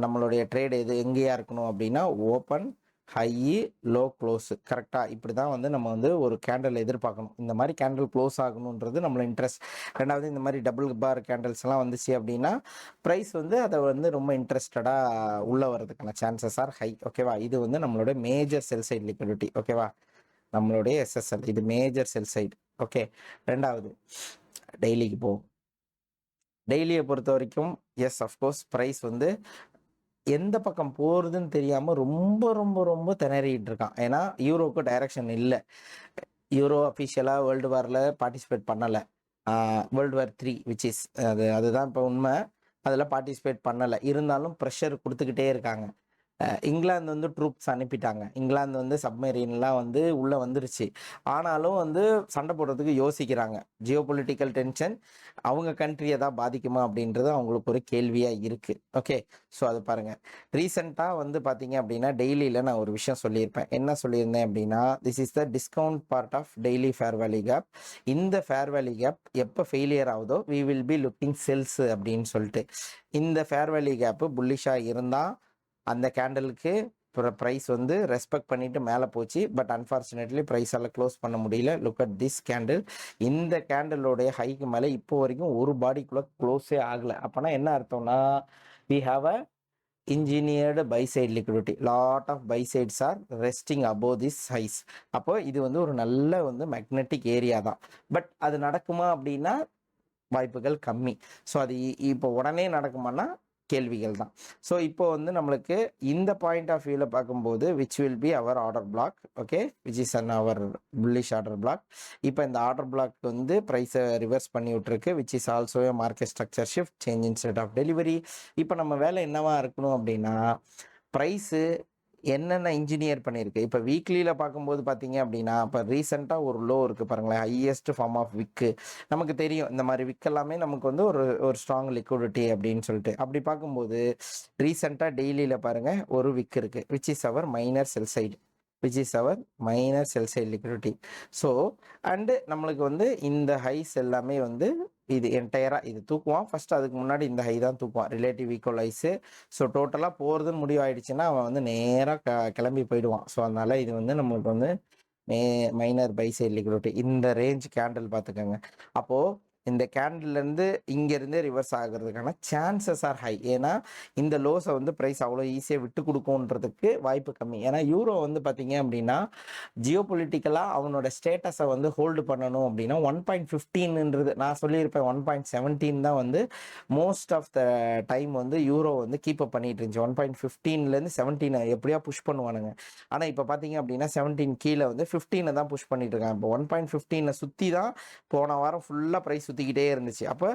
நம்மளுடைய ட்ரேட் எங்கேயா இருக்கணும் அப்படின்னா ஓப்பன் ஹை லோ க்ளோஸ். கரெக்டாக இப்படி தான் வந்து நம்ம வந்து ஒரு கேண்டில் எதிர்பார்க்கணும். இந்த மாதிரி கேண்டில் க்ளோஸ் ஆகணுன்றது நம்மளோட இன்ட்ரெஸ்ட். ரெண்டாவது இந்த மாதிரி டபுள் பார் கேண்டில்ஸ் எல்லாம் வந்துச்சு அப்படின்னா ப்ரைஸ் வந்து அதை வந்து ரொம்ப இன்ட்ரெஸ்டடாக உள்ளே வர்றதுக்கான சான்சஸ் ஆர் ஹை. ஓகேவா? இது வந்து நம்மளோட மேஜர் செல் சைட் லிக்விடிட்டி. ஓகேவா? நம்மளுடைய எஸ்எஸ்எல் இது மேஜர் செல் சைடு. ஓகே, ரெண்டாவது டெய்லிக்கு போகும். டெய்லியை பொறுத்த வரைக்கும் எஸ் அஃப்கோர்ஸ் ப்ரைஸ் வந்து எந்த பக்கம் போகிறதுன்னு தெரியாமல் ரொம்ப ரொம்ப ரொம்ப திணறிட்டு இருக்கான். ஏன்னா யூரோக்கு டைரக்ஷன் இல்லை. யூரோ அஃபிஷியலாக வேர்ல்டு வாரில் பார்ட்டிசிபேட் பண்ணலை. வேர்ல்டு வார் 3 விச் இஸ் அதுதான் இப்போ உண்மை. அதில் பார்ட்டிசிபேட் பண்ணலை. இருந்தாலும் ப்ரெஷர் கொடுத்துக்கிட்டே இருக்காங்க. இங்கிலாந்து வந்து ட்ரூப்ஸ் அனுப்பிட்டாங்க. இங்கிலாந்து வந்து சப்மரீன்லாம் வந்து உள்ளே வந்துருச்சு. ஆனாலும் வந்து சண்டை போடுறதுக்கு யோசிக்கிறாங்க. ஜியோ பொலிட்டிக்கல் டென்ஷன் அவங்க கண்ட்ரியை தான் பாதிக்குமா அப்படின்றது அவங்களுக்கு ஒரு கேள்வியாக இருக்குது. ஓகே, ஸோ அது பாருங்கள். ரீசெண்டாக வந்து பார்த்தீங்க அப்படின்னா டெய்லியில் நான் ஒரு விஷயம் சொல்லியிருப்பேன். என்ன சொல்லியிருந்தேன் அப்படின்னா, this is the discount part of daily fair value gap. இந்த ஃபேர் வேல்யூ கேப் எப்போ ஃபெயிலியர் ஆகுதோ we will be looking sells அப்படின்னு சொல்லிட்டு. இந்த ஃபேர் வேல்யூ கேப்பு புல்லிஷாக இருந்தால் அந்த கேண்டலுக்கு ப்ரைஸ் வந்து ரெஸ்பெக்ட் பண்ணிட்டு மேலே போச்சு. பட் அன்ஃபார்ச்சுனேட்லி ப்ரைஸால் க்ளோஸ் பண்ண முடியல. Look at this candle. இந்த கேண்டலோடைய ஹைக்கு மேலே இப்போ வரைக்கும் ஒரு பாடிக்குள்ளே க்ளோஸே ஆகலை. அப்போனா என்ன அர்த்தம்னா, we have a engineered buy side liquidity. Lot of buy sides are resting above this highs. அப்போ இது வந்து ஒரு நல்ல வந்து மேக்னெட்டிக் ஏரியா தான். பட் அது நடக்குமா அப்படின்னா வாய்ப்புகள் கம்மி. ஸோ அது இப்போ உடனே நடக்குமானா கேள்விகள் தான். ஸோ இப்போ வந்து நம்மளுக்கு இந்த பாயிண்ட் ஆஃப் வியூவில் பார்க்கும்போது which will be our order block. Okay, which is an our bullish order block. இப்போ இந்த ஆர்டர் பிளாக் வந்து ப்ரைஸை ரிவர்ஸ் பண்ணி விட்டுருக்கு. Which is also market structure shift, change in state of delivery. இப்போ நம்ம வேலை என்னவா இருக்கணும் அப்படின்னா, ப்ரைஸு என்னென்ன இன்ஜினியர் பண்ணியிருக்கு. இப்போ வீக்லியில் பார்க்கும்போது பார்த்தீங்க அப்படின்னா, இப்போ ரீசெண்டாக ஒரு லோ இருக்குது பாருங்களேன், ஹையஸ்ட் ஃபார்ம் ஆஃப் விக்கு. நமக்கு தெரியும் இந்த மாதிரி விக் எல்லாமே நமக்கு வந்து ஒரு ஸ்ட்ராங் லிக்விடிட்டி அப்படின்னு சொல்லிட்டு. அப்படி பார்க்கும்போது ரீசெண்டாக டெய்லியில் பாருங்கள் ஒரு விக் இருக்குது, which is our minor sell side, which is our minor sell side liquidity. So and நம்மளுக்கு வந்து இந்த ஹைஸ் எல்லாமே வந்து இது என்டையராக இது தூக்குவான். ஃபர்ஸ்ட் அதுக்கு முன்னாடி இந்த ஹை தான் தூக்குவான், ரிலேட்டிவ் ஈக்குவலைஸு. ஸோ டோட்டலாக போகிறதுன்னு முடிவாயிடுச்சுன்னா அவன் வந்து நேராக கிளம்பி போயிடுவான். ஸோ அதனால் இது வந்து நம்மளுக்கு வந்து மைனர் பை சைட் லிக்விடிட்டி இந்த ரேஞ்ச் கேண்டில் பார்த்துக்கோங்க. அப்போது இந்த கேண்டில்லேருந்து இங்கேருந்தே ரிவர்ஸ் ஆகிறதுக்கான சான்சஸ் ஆர் ஹை. ஏன்னா இந்த லோஸை வந்து ப்ரைஸ் அவ்வளோ ஈஸியாக விட்டு கொடுக்குன்றதுக்கு வாய்ப்பு கம்மி. ஏன்னா யூரோ வந்து பார்த்தீங்க அப்படின்னா ஜியோ பொலிட்டிக்கலாக அவனோட ஸ்டேட்டஸை வந்து ஹோல்டு பண்ணணும் அப்படின்னா 1.15ன்றது நான் சொல்லியிருப்பேன். 1.17 தான் வந்து மோஸ்ட் ஆஃப் த டைம் வந்து யூரோ வந்து கீப் அப் பண்ணிட்டு இருந்துச்சு. 1.15லேருந்து 17 எப்படியா புஷ் பண்ணுவானுங்க. ஆனால் இப்போ பார்த்தீங்க அப்படின்னா 17 கீழே வந்து 15 தான் புஷ் பண்ணிட்டு இருக்காங்க. இப்போ 1.15 சுற்றி தான் போன வாரம் ஃபுல்லாக ப்ரைஸ் சுற்றிக்கிட்டே இருந்துச்சு. அப்போ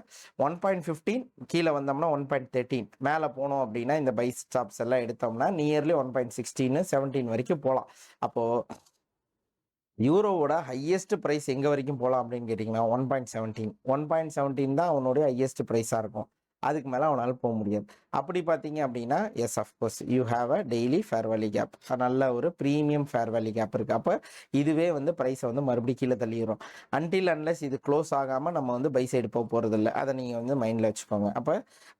1.15 கீழே வந்தோம்னா 1.13 மேலே போனோம் அப்படின்னா இந்த பை ஸ்டாப்ஸ் எல்லாம் எடுத்தோம்னா நியர்லி 1.16 17 வரைக்கும் போகலாம். அப்போது யூரோவோட ஹையஸ்ட் ப்ரைஸ் எங்கே வரைக்கும் போகலாம் அப்படின்னு கேட்டிங்கன்னா 1.17 தான் அவனுடைய ஹையஸ்ட் ப்ரைஸாக இருக்கும். அதுக்கு மேலே அவனால் போக முடியாது. அப்படி பார்த்தீங்க அப்படின்னா yes of course you have a daily fair value gap, நல்ல ஒரு ப்ரீமியம் ஃபேர் வேல்யூ கேப் இருக்குது. அப்போ இதுவே வந்து ப்ரைஸை வந்து மறுபடியும் கீழே தள்ளிடும். அன்டில் அன்லெஸ் இது க்ளோஸ் ஆகாமல் நம்ம வந்து பை சைடு போக போகிறதில்ல. அதை நீங்கள் வந்து மைண்டில் வச்சுக்கோங்க. அப்போ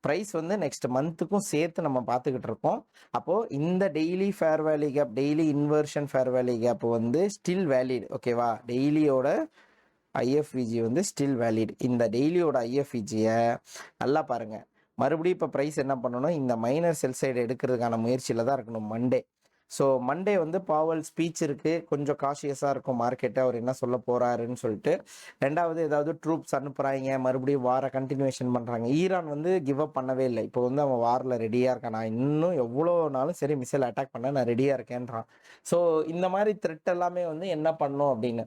ப்ரைஸ் வந்து நெக்ஸ்ட் மந்த்துக்கும் சேர்த்து நம்ம பார்த்துக்கிட்டு இருக்கோம். அப்போது இந்த daily fair value gap, daily inversion fair value gap வந்து ஸ்டில் வேலிட். ஓகேவா, டெய்லியோட ஐஎஃப்இஜி வந்து ஸ்டில் வேலிட். இந்த டெய்லியோட ஐஎஃப்இஜியை நல்லா பாருங்கள். மறுபடியும் இப்போ ப்ரைஸ் என்ன பண்ணணும், இந்த மைனர் செல் சைடு எடுக்கிறதுக்கான முயற்சியில் தான் இருக்கணும் மண்டே. ஸோ மண்டே வந்து பாவல் ஸ்பீச் இருக்குது, கொஞ்சம் காஷியஸாக இருக்கும் மார்க்கெட்டை, அவர் என்ன சொல்ல போகிறாருன்னு சொல்லிட்டு. ரெண்டாவது ஏதாவது ட்ரூப்ஸ் அனுப்புகிறாங்க, மறுபடியும் வாரை கண்டினியூஷன் பண்ணுறாங்க. ஈரான் வந்து கிவ் அப் பண்ணவே இல்லை. இப்போ வந்து அவன் வாரில் ரெடியாக இருக்கான். நான் இன்னும் எவ்வளோ நாளும் சரி மிசைல் அட்டாக் பண்ண நான் ரெடியாக இருக்கேன்றான். ஸோ இந்த மாதிரி த்ரெட் எல்லாமே வந்து என்ன பண்ணணும் அப்படின்னு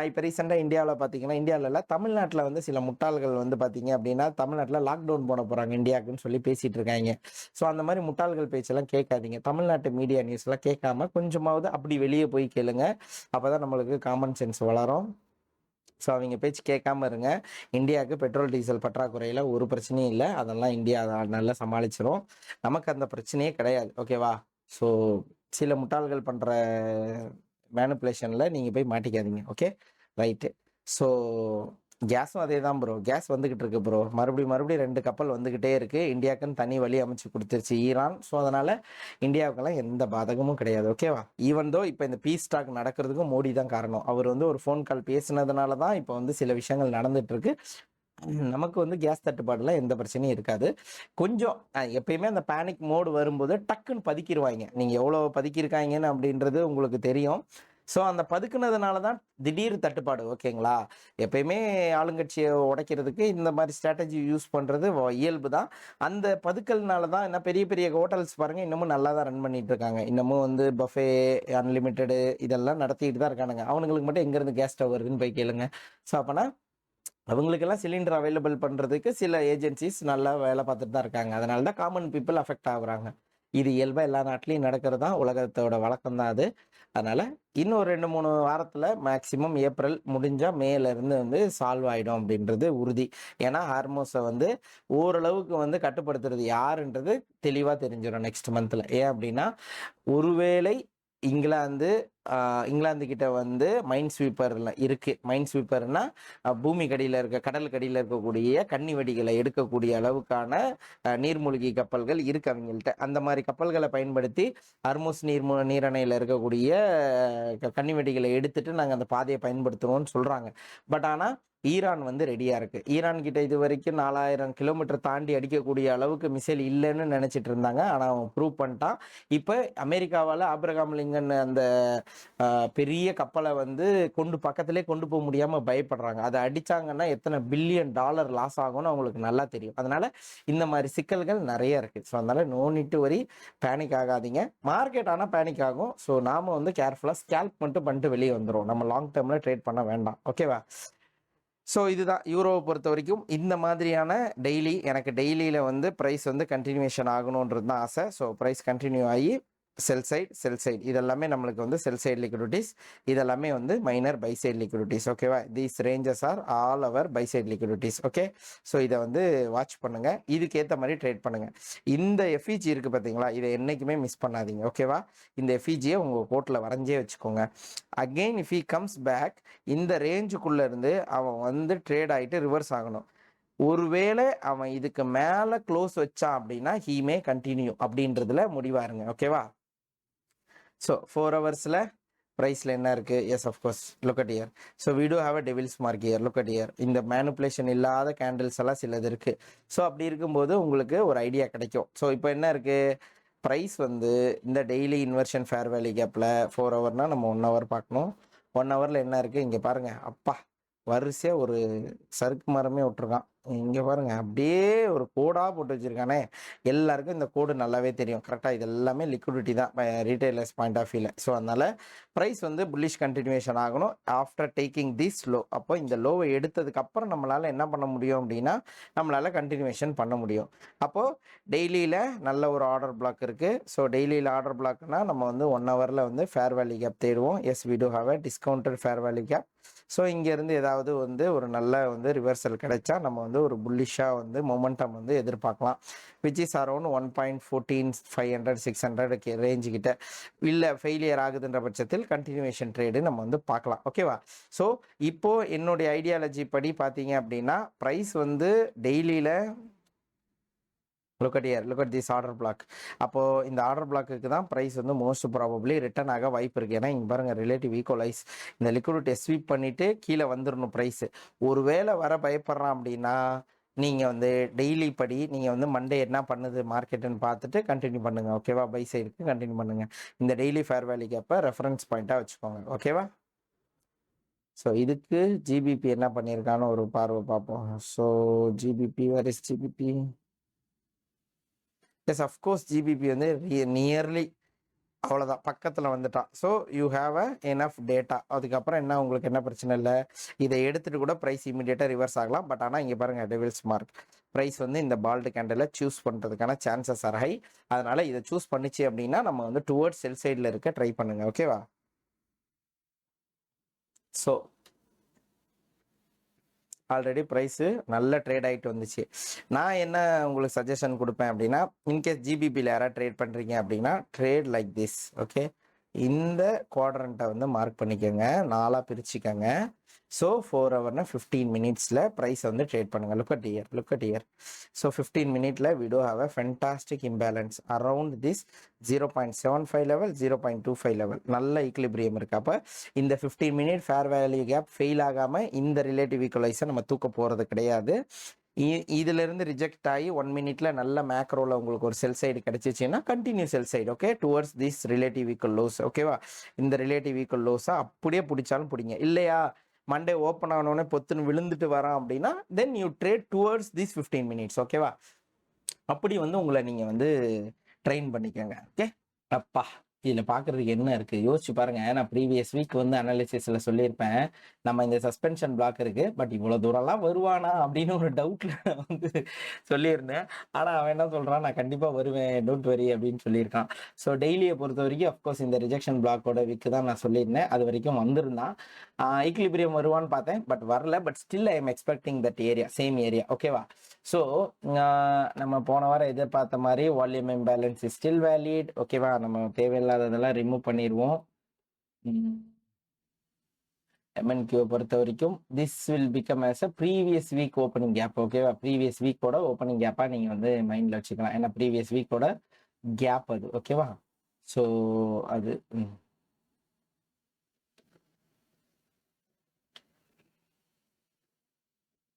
இப்போ ரீசெண்டாக இந்தியாவில் பார்த்தீங்கன்னா, இந்தியாவில் தமிழ்நாட்டில் வந்து சில முட்டாள்கள் வந்து பார்த்தீங்க அப்படின்னா தமிழ்நாட்டில் லாக்டவுன் போட போகிறாங்க இந்தியாவுக்குன்னு சொல்லி பேசிகிட்டு இருக்காங்க. ஸோ அந்த மாதிரி முட்டாள்கள் பேச்செல்லாம் கேட்காதீங்க. தமிழ்நாட்டு மீடியா நியூஸ்லாம் கேட்காம கொஞ்சமாவது அப்படி வெளியே போய் கேளுங்க. அப்போ தான் நம்மளுக்கு காமன் சென்ஸ் வளரும். ஸோ அவங்க பேச்சு கேட்காம இருங்க. இந்தியாவுக்கு பெட்ரோல் டீசல் பற்றாக்குறையில் ஒரு பிரச்சனையும் இல்லை. அதெல்லாம் இந்தியா நல்லா சமாளிச்சிடும். நமக்கு அந்த பிரச்சனையே கிடையாது. ஓகேவா. ஸோ சில முட்டாள்கள் பண்ணுற மேனிப்புலேஷனில் நீங்கள் போய் மாட்டிக்காதீங்க. Okay, right. ஸோ கேஸும் அதே தான் ப்ரோ. கேஸ் வந்துக்கிட்டு இருக்கு ப்ரோ. மறுபடியும் 2 கப்பல் வந்துக்கிட்டே இருக்குது. இந்தியாவுக்குன்னு தனி வழி அமைச்சு கொடுத்துருச்சு ஈரான். ஸோ அதனால் இந்தியாவுக்கெல்லாம் எந்த பாதகமும் கிடையாது. ஓகேவா. ஈவன் தோ இப்போ இந்த பீஸ் டாக் நடக்கிறதுக்கும் மோடி தான் காரணம். அவர் வந்து ஒரு ஃபோன் கால் பேசினதுனால தான் இப்போ வந்து சில விஷயங்கள் நடந்துகிட்ருக்கு. நமக்கு வந்து கேஸ் தட்டுப்பாடுலாம் எந்த பிரச்சனையும் இருக்காது. கொஞ்சம் எப்பயுமே அந்த பேனிக் மோடு வரும்போது டக்குன்னு பதுக்கிடுவாங்க. நீங்கள் எவ்வளோ பதுக்கியிருக்காங்கன்னு அப்படின்றது உங்களுக்கு தெரியும். ஸோ அந்த பதுக்குனதுனால தான் திடீர் தட்டுப்பாடு. ஓகேங்களா? எப்பயுமே ஆளுங்கட்சியை உடைக்கிறதுக்கு இந்த மாதிரி ஸ்ட்ராட்டஜி யூஸ் பண்ணுறது இயல்பு தான். அந்த பதுக்கல்னால தான் என்ன பெரிய பெரிய ஹோட்டல்ஸ் பாருங்கள் இன்னமும் நல்லா தான் ரன் பண்ணிட்டு இருக்காங்க. இன்னமும் வந்து பஃபே, அன்லிமிட்டெடு இதெல்லாம் நடத்திட்டு தான் இருக்கானுங்க. அவனுங்களுக்கு மட்டும் எங்கேருந்து கேஸ் ஸ்டவ் வருதுன்னு போய் கேளுங்க. ஸோ அப்போனா அவங்களுக்கெல்லாம் சிலிண்டர் அவைலபிள் பண்ணுறதுக்கு சில ஏஜென்சிஸ் நல்லா வேலை பார்த்துட்டு தான் இருக்காங்க. அதனால தான் காமன் பீப்புள் அஃபெக்ட் ஆகுறாங்க. இது இயல்பாக எல்லா நாட்டிலையும் நடக்கிறது தான், உலகத்தோட வழக்கம் தான் அது. அதனால் இன்னும் 2-3 வாரத்தில் மேக்சிமம் ஏப்ரல் முடிஞ்சால் மேலேருந்து வந்து சால்வ் ஆகிடும் அப்படின்றது உறுதி. ஏன்னா ஹார்மோஸை வந்து ஓரளவுக்கு வந்து கட்டுப்படுத்துறது யாருன்றது தெளிவாக தெரிஞ்சிடும் நெக்ஸ்ட் மந்தில். ஏன் அப்படின்னா ஒருவேளை இங்கிலாந்து கிட்ட வந்து மைன் ஸ்வீப்பர்ல இருக்கு. மைன் ஸ்வீப்பர்னா பூமிக்கு அடியில் இருக்க கடலுக்கு அடியில் இருக்கக்கூடிய கன்னி வெடிகளை எடுக்கக்கூடிய அளவுக்கான நீர்மூழ்கி கப்பல்கள் இருக்கு அவங்கள்ட்ட. அந்த மாதிரி கப்பல்களை பயன்படுத்தி ஹர்முஸ் நீரணையில் இருக்கக்கூடிய கன்னி வெடிகளை எடுத்துட்டு நாங்கள் அந்த பாதையை பயன்படுத்துகிறோம்னு சொல்றாங்க. பட் ஆனால் ஈரான் வந்து ரெடியாக இருக்குது. ஈரான் கிட்ட இது வரைக்கும் 4000 கிலோமீட்டர் தாண்டி அடிக்கக்கூடிய அளவுக்கு மிசைல் இல்லைன்னு நினச்சிட்டு இருந்தாங்க. ஆனால் அவன் ப்ரூவ் பண்ணிட்டான். இப்போ அமெரிக்காவால் ஆப்ரகாம் லிங்கன் அந்த பெரிய கப்பலை வந்து பக்கத்திலே கொண்டு போக முடியாமல் பயப்படுறாங்க. அதை அடித்தாங்கன்னா எத்தனை $1 பில்லியன் லாஸ் ஆகும்னு அவங்களுக்கு நல்லா தெரியும். அதனால் இந்த மாதிரி சிக்கல்கள் நிறைய இருக்குது. ஸோ அதனால் no need to worry, panic ஆகாதீங்க. மார்க்கெட் ஆனால் பேனிக் ஆகும். ஸோ நாம் வந்து கேர்ஃபுல்லாக ஸ்கேல்ப் மட்டும் பண்ணிட்டு வெளியே வந்துடும். நம்ம லாங் டேர்மில் ட்ரேட் பண்ண வேண்டாம். ஓகேவா? ஸோ இதுதான் யூரோவை பொறுத்த வரைக்கும். இந்த மாதிரியான எனக்கு டெய்லியில் வந்து ப்ரைஸ் வந்து கண்டினியூஷன் ஆகணுன்றது தான் ஆசை. ஸோ ப்ரைஸ் கண்டினியூ ஆகி செல் சைட் இதெல்லாமே நம்மளுக்கு வந்து செல் சைட் லிக்விடிட்டிஸ், இதெல்லாமே வந்து மைனர் பை சைட் லிக்விடிட்டிஸ். ஓகேவா? These ranges are all our buy side liquidities. Okay, so இதை வந்து வாட்ச் பண்ணுங்க, இதுக்கேற்ற மாதிரி ட்ரேட் பண்ணுங்க. இந்த எஃப்இஜி இருக்கு பார்த்தீங்களா, இதை என்றைக்குமே மிஸ் பண்ணாதீங்க. ஓகேவா? இந்த எஃப்இஜியை உங்கள் கோட்டில் வரைஞ்சே வச்சுக்கோங்க. Again if he comes back, இந்த ரேஞ்சுக்குள்ளே இருந்து அவன் வந்து ட்ரேட் ஆகிட்டு ரிவர்ஸ் ஆகணும். ஒருவேளை அவன் இதுக்கு மேலே க்ளோஸ் வச்சான் அப்படின்னா ஹீ மே கண்டினியூ அப்படின்றதுல முடிவாருங்க. ஓகேவா? ஸோ 4 ஹவர்ஸில் ப்ரைஸில் என்ன இருக்குது? Yes of course, look at here. So we do have a devil's mark here. Look at here. இந்த மேனுப்புலேஷன் இல்லாத கேண்டில்ஸ் எல்லாம் சிலது இருக்குது. ஸோ அப்படி இருக்கும்போது உங்களுக்கு ஒரு ஐடியா கிடைக்கும். ஸோ இப்போ என்ன இருக்குது? ப்ரைஸ் வந்து இந்த டெய்லி இன்வர்ஷன் ஃபேர் வேல்யூ கேப்பில் 4 ஹவர்னால் நம்ம 1 ஹவர் பார்க்கணும். 1 ஹவரில் என்ன இருக்குது இங்கே பாருங்கள். அப்பா, வரிசையாக ஒரு சறுக்கு மரமே விட்டுருக்கான். இங்கே பாருங்கள், அப்படியே ஒரு கோடாக போட்டு வச்சுருக்கானே. எல்லாருக்கும் இந்த கோடு நல்லாவே தெரியும். கரெக்டாக இது எல்லாமே லிக்விடிட்டி தான் ரீட்டைலர்ஸ் பாயிண்ட் ஆஃப் வியூவில். ஸோ அதனால் ப்ரைஸ் வந்து புல்லிஷ் கண்டினியூஷன் ஆகணும் ஆஃப்டர் டேக்கிங் திஸ் லோ. அப்போ இந்த லோவை எடுத்ததுக்கப்புறம் நம்மளால் என்ன பண்ண முடியும் அப்படின்னா நம்மளால் கண்டினியூஷன் பண்ண முடியும். அப்போது டெய்லியில் நல்ல ஒரு ஆர்டர் பிளாக் இருக்குது. ஸோ டெய்லியில் ஆர்டர் பிளாக்னால் நம்ம வந்து 1 ஹவரில் வந்து ஃபேர் வேல்யூ கேப் தேடுவோம். Yes, we do have a discounted fair value gap. So இங்கேருந்து ஏதாவது வந்து ஒரு நல்ல வந்து ரிவர்சல் கிடைச்சா நம்ம வந்து ஒரு புல்லிஷாக வந்து மொமெண்டம் வந்து எதிர்பார்க்கலாம். விச் இஸ் அரௌண்ட் 1.14500-600 ரேஞ்சு கிட்ட. இல்லை ஃபெயிலியர் ஆகுதுன்ற பட்சத்தில் கண்டினியூவேஷன் ட்ரேடு நம்ம வந்து பார்க்கலாம். ஓகேவா? ஸோ இப்போது என்னுடைய ஐடியாலஜி படி பார்த்தீங்க அப்படின்னா ப்ரைஸ் வந்து டெய்லியில் look at this order block. அப்போது இந்த ஆர்டர் பிளாக்கு தான் ப்ரைஸ் வந்து மோஸ்ட் ப்ராபப்ளி ரிட்டர்ன் ஆக வாய்ப்பு இருக்குது. ஏன்னா இங்கே பாருங்கள், ரிலேட்டிவ் ஈக்குவலைஸ், இந்த லிக்விடிட்டியை ஸ்வீப் பண்ணிவிட்டு கீழே வந்துடணும் ப்ரைஸு. ஒரு வேளை வர பயப்படுறான் அப்படின்னா நீங்கள் வந்து டெய்லி படி நீங்கள் வந்து மண்டே என்ன பண்ணுது மார்க்கெட்டுன்னு பார்த்துட்டு கண்டினியூ பண்ணுங்கள். ஓகேவா? பை சைடுக்கு கண்டினியூ பண்ணுங்கள். இந்த டெய்லி ஃபேர் வேல்யூ கேப்பை ரெஃபரன்ஸ் பாயிண்ட்டாக வச்சுக்கோங்க. ஓகேவா? ஸோ இதுக்கு ஜிபிபி என்ன பண்ணியிருக்கான்னு ஒரு பார்வை பார்ப்போம். So GBP, where is GBP? Yes, of course GBP வந்து நியர்லி அவ்வளோதான், பக்கத்தில் வந்துட்டான். So you have a enough data. அதுக்கப்புறம் என்ன, உங்களுக்கு என்ன பிரச்சனை இல்லை, இதை எடுத்துகிட்டு கூட ப்ரைஸ் இமீடியட்டாக ரிவர்ஸ் ஆகலாம். பட் ஆனால் இங்கே பாருங்கள், டெவில்ஸ் மார்க் ப்ரைஸ் வந்து இந்த பால்டு கேண்டில் சூஸ் பண்ணுறதுக்கான சான்சஸ் ஆர் ஹை. அதனால் இதை சூஸ் பண்ணிச்சு அப்படின்னா நம்ம வந்து டுவர்ட்ஸ் செல் சைடில் இருக்க ட்ரை பண்ணுங்கள். ஓகேவா? ஸோ ஆல்ரெடி ப்ரைஸு நல்ல ட்ரேட் ஆகிட்டு வந்துச்சு. நான் என்ன உங்களுக்கு சஜஷன் கொடுப்பேன் அப்படின்னா, இன்கேஸ் ஜிபிபியில் யாராவது ட்ரேட் பண்ணுறீங்க அப்படின்னா ட்ரேட் லைக் திஸ். ஓகே, இந்த குவாட்ரண்ட்டை வந்து மார்க் பண்ணிக்கோங்க, 4ஆக பிரிச்சுக்கோங்க. ஸோ 4 ஹவர்னா 15 மினிட்ஸில் ப்ரைஸ் வந்து ட்ரேட் பண்ணுங்கள். Look at here. ஸோ 15 மினிட்ல we do have a fantastic imbalance around this 0.75 level, 0.25 level. நல்ல ஈக்லிபிரியம் இருக்குது. அப்போ இந்த 15 minute fair value gap fail ஆகாமல் இந்த ரிலேட்டிவ் ஈக்குவலைஸை நம்ம தூக்க போகிறது கிடையாது. இதுல இருந்து ரிஜெக்ட் ஆகி 1 மினிட்ல நல்ல மேக்ரோல உங்களுக்கு ஒரு செல் சைடு கிடைச்சிச்சுன்னா continue sell side, okay, towards this relative equal lows, ஓகேவா. இந்த ரிலேட்டிவ் ஈக்குவல் லோஸை அப்படியே பிடிச்சாலும் பிடிங்க, இல்லையா மண்டே ஓப்பன் ஆனோடனே பொத்துன்னு விழுந்துட்டு வரான் அப்படின்னா then you trade towards this 15 minutes, ஓகேவா. அப்படி வந்து உங்களை நீங்க வந்து ட்ரெயின் பண்ணிக்கோங்க. ஓகே, அப்பா இதில் பார்க்குறதுக்கு என்ன இருக்குது யோசிச்சு பாருங்கள். நான் ப்ரீவியஸ் வீக் வந்து அனாலிசிஸில் சொல்லியிருப்பேன், நம்ம இந்த சஸ்பென்ஷன் பிளாக் இருக்குது பட் இவ்வளோ தூரம்லாம் வருவானா அப்படின்னு ஒரு டவுட்டில் வந்து சொல்லியிருந்தேன். ஆனால் அவன் என்ன சொல்கிறான், நான் கண்டிப்பாக வருவேன், டோன்ட் வரி அப்படின்னு சொல்லியிருக்கான். ஸோ டெய்லியை பொறுத்த வரைக்கும் அஃப்கோர்ஸ் இந்த ரிஜெக்ஷன் பிளாக்கோட வீக்கு தான் நான் சொல்லியிருந்தேன், அது வரைக்கும் வந்திருந்தான். ஈக்லிபிரியம் வருவான்னு பார்த்தேன் பட் வரல. But still I am expecting that area, same area, ஓகேவா. ஸோ நம்ம போன வாரம் எதிர்பார்த்த மாதிரி volume imbalance is still valid, ஓகேவா. நம்ம தேவையில்லாததெல்லாம் ரிமூவ் பண்ணிடுவோம். MNQ பொறுத்த வரைக்கும் this will become as a previous week opening gap, ஓகேவா. ப்ரீவியஸ் வீக்கோட ஓப்பனிங் கேப்பாக நீங்கள் வந்து மைண்டில் வச்சுக்கலாம், ஏன்னா ப்ரீவியஸ் வீக்கோட கேப் அது, ஓகேவா. ஸோ அது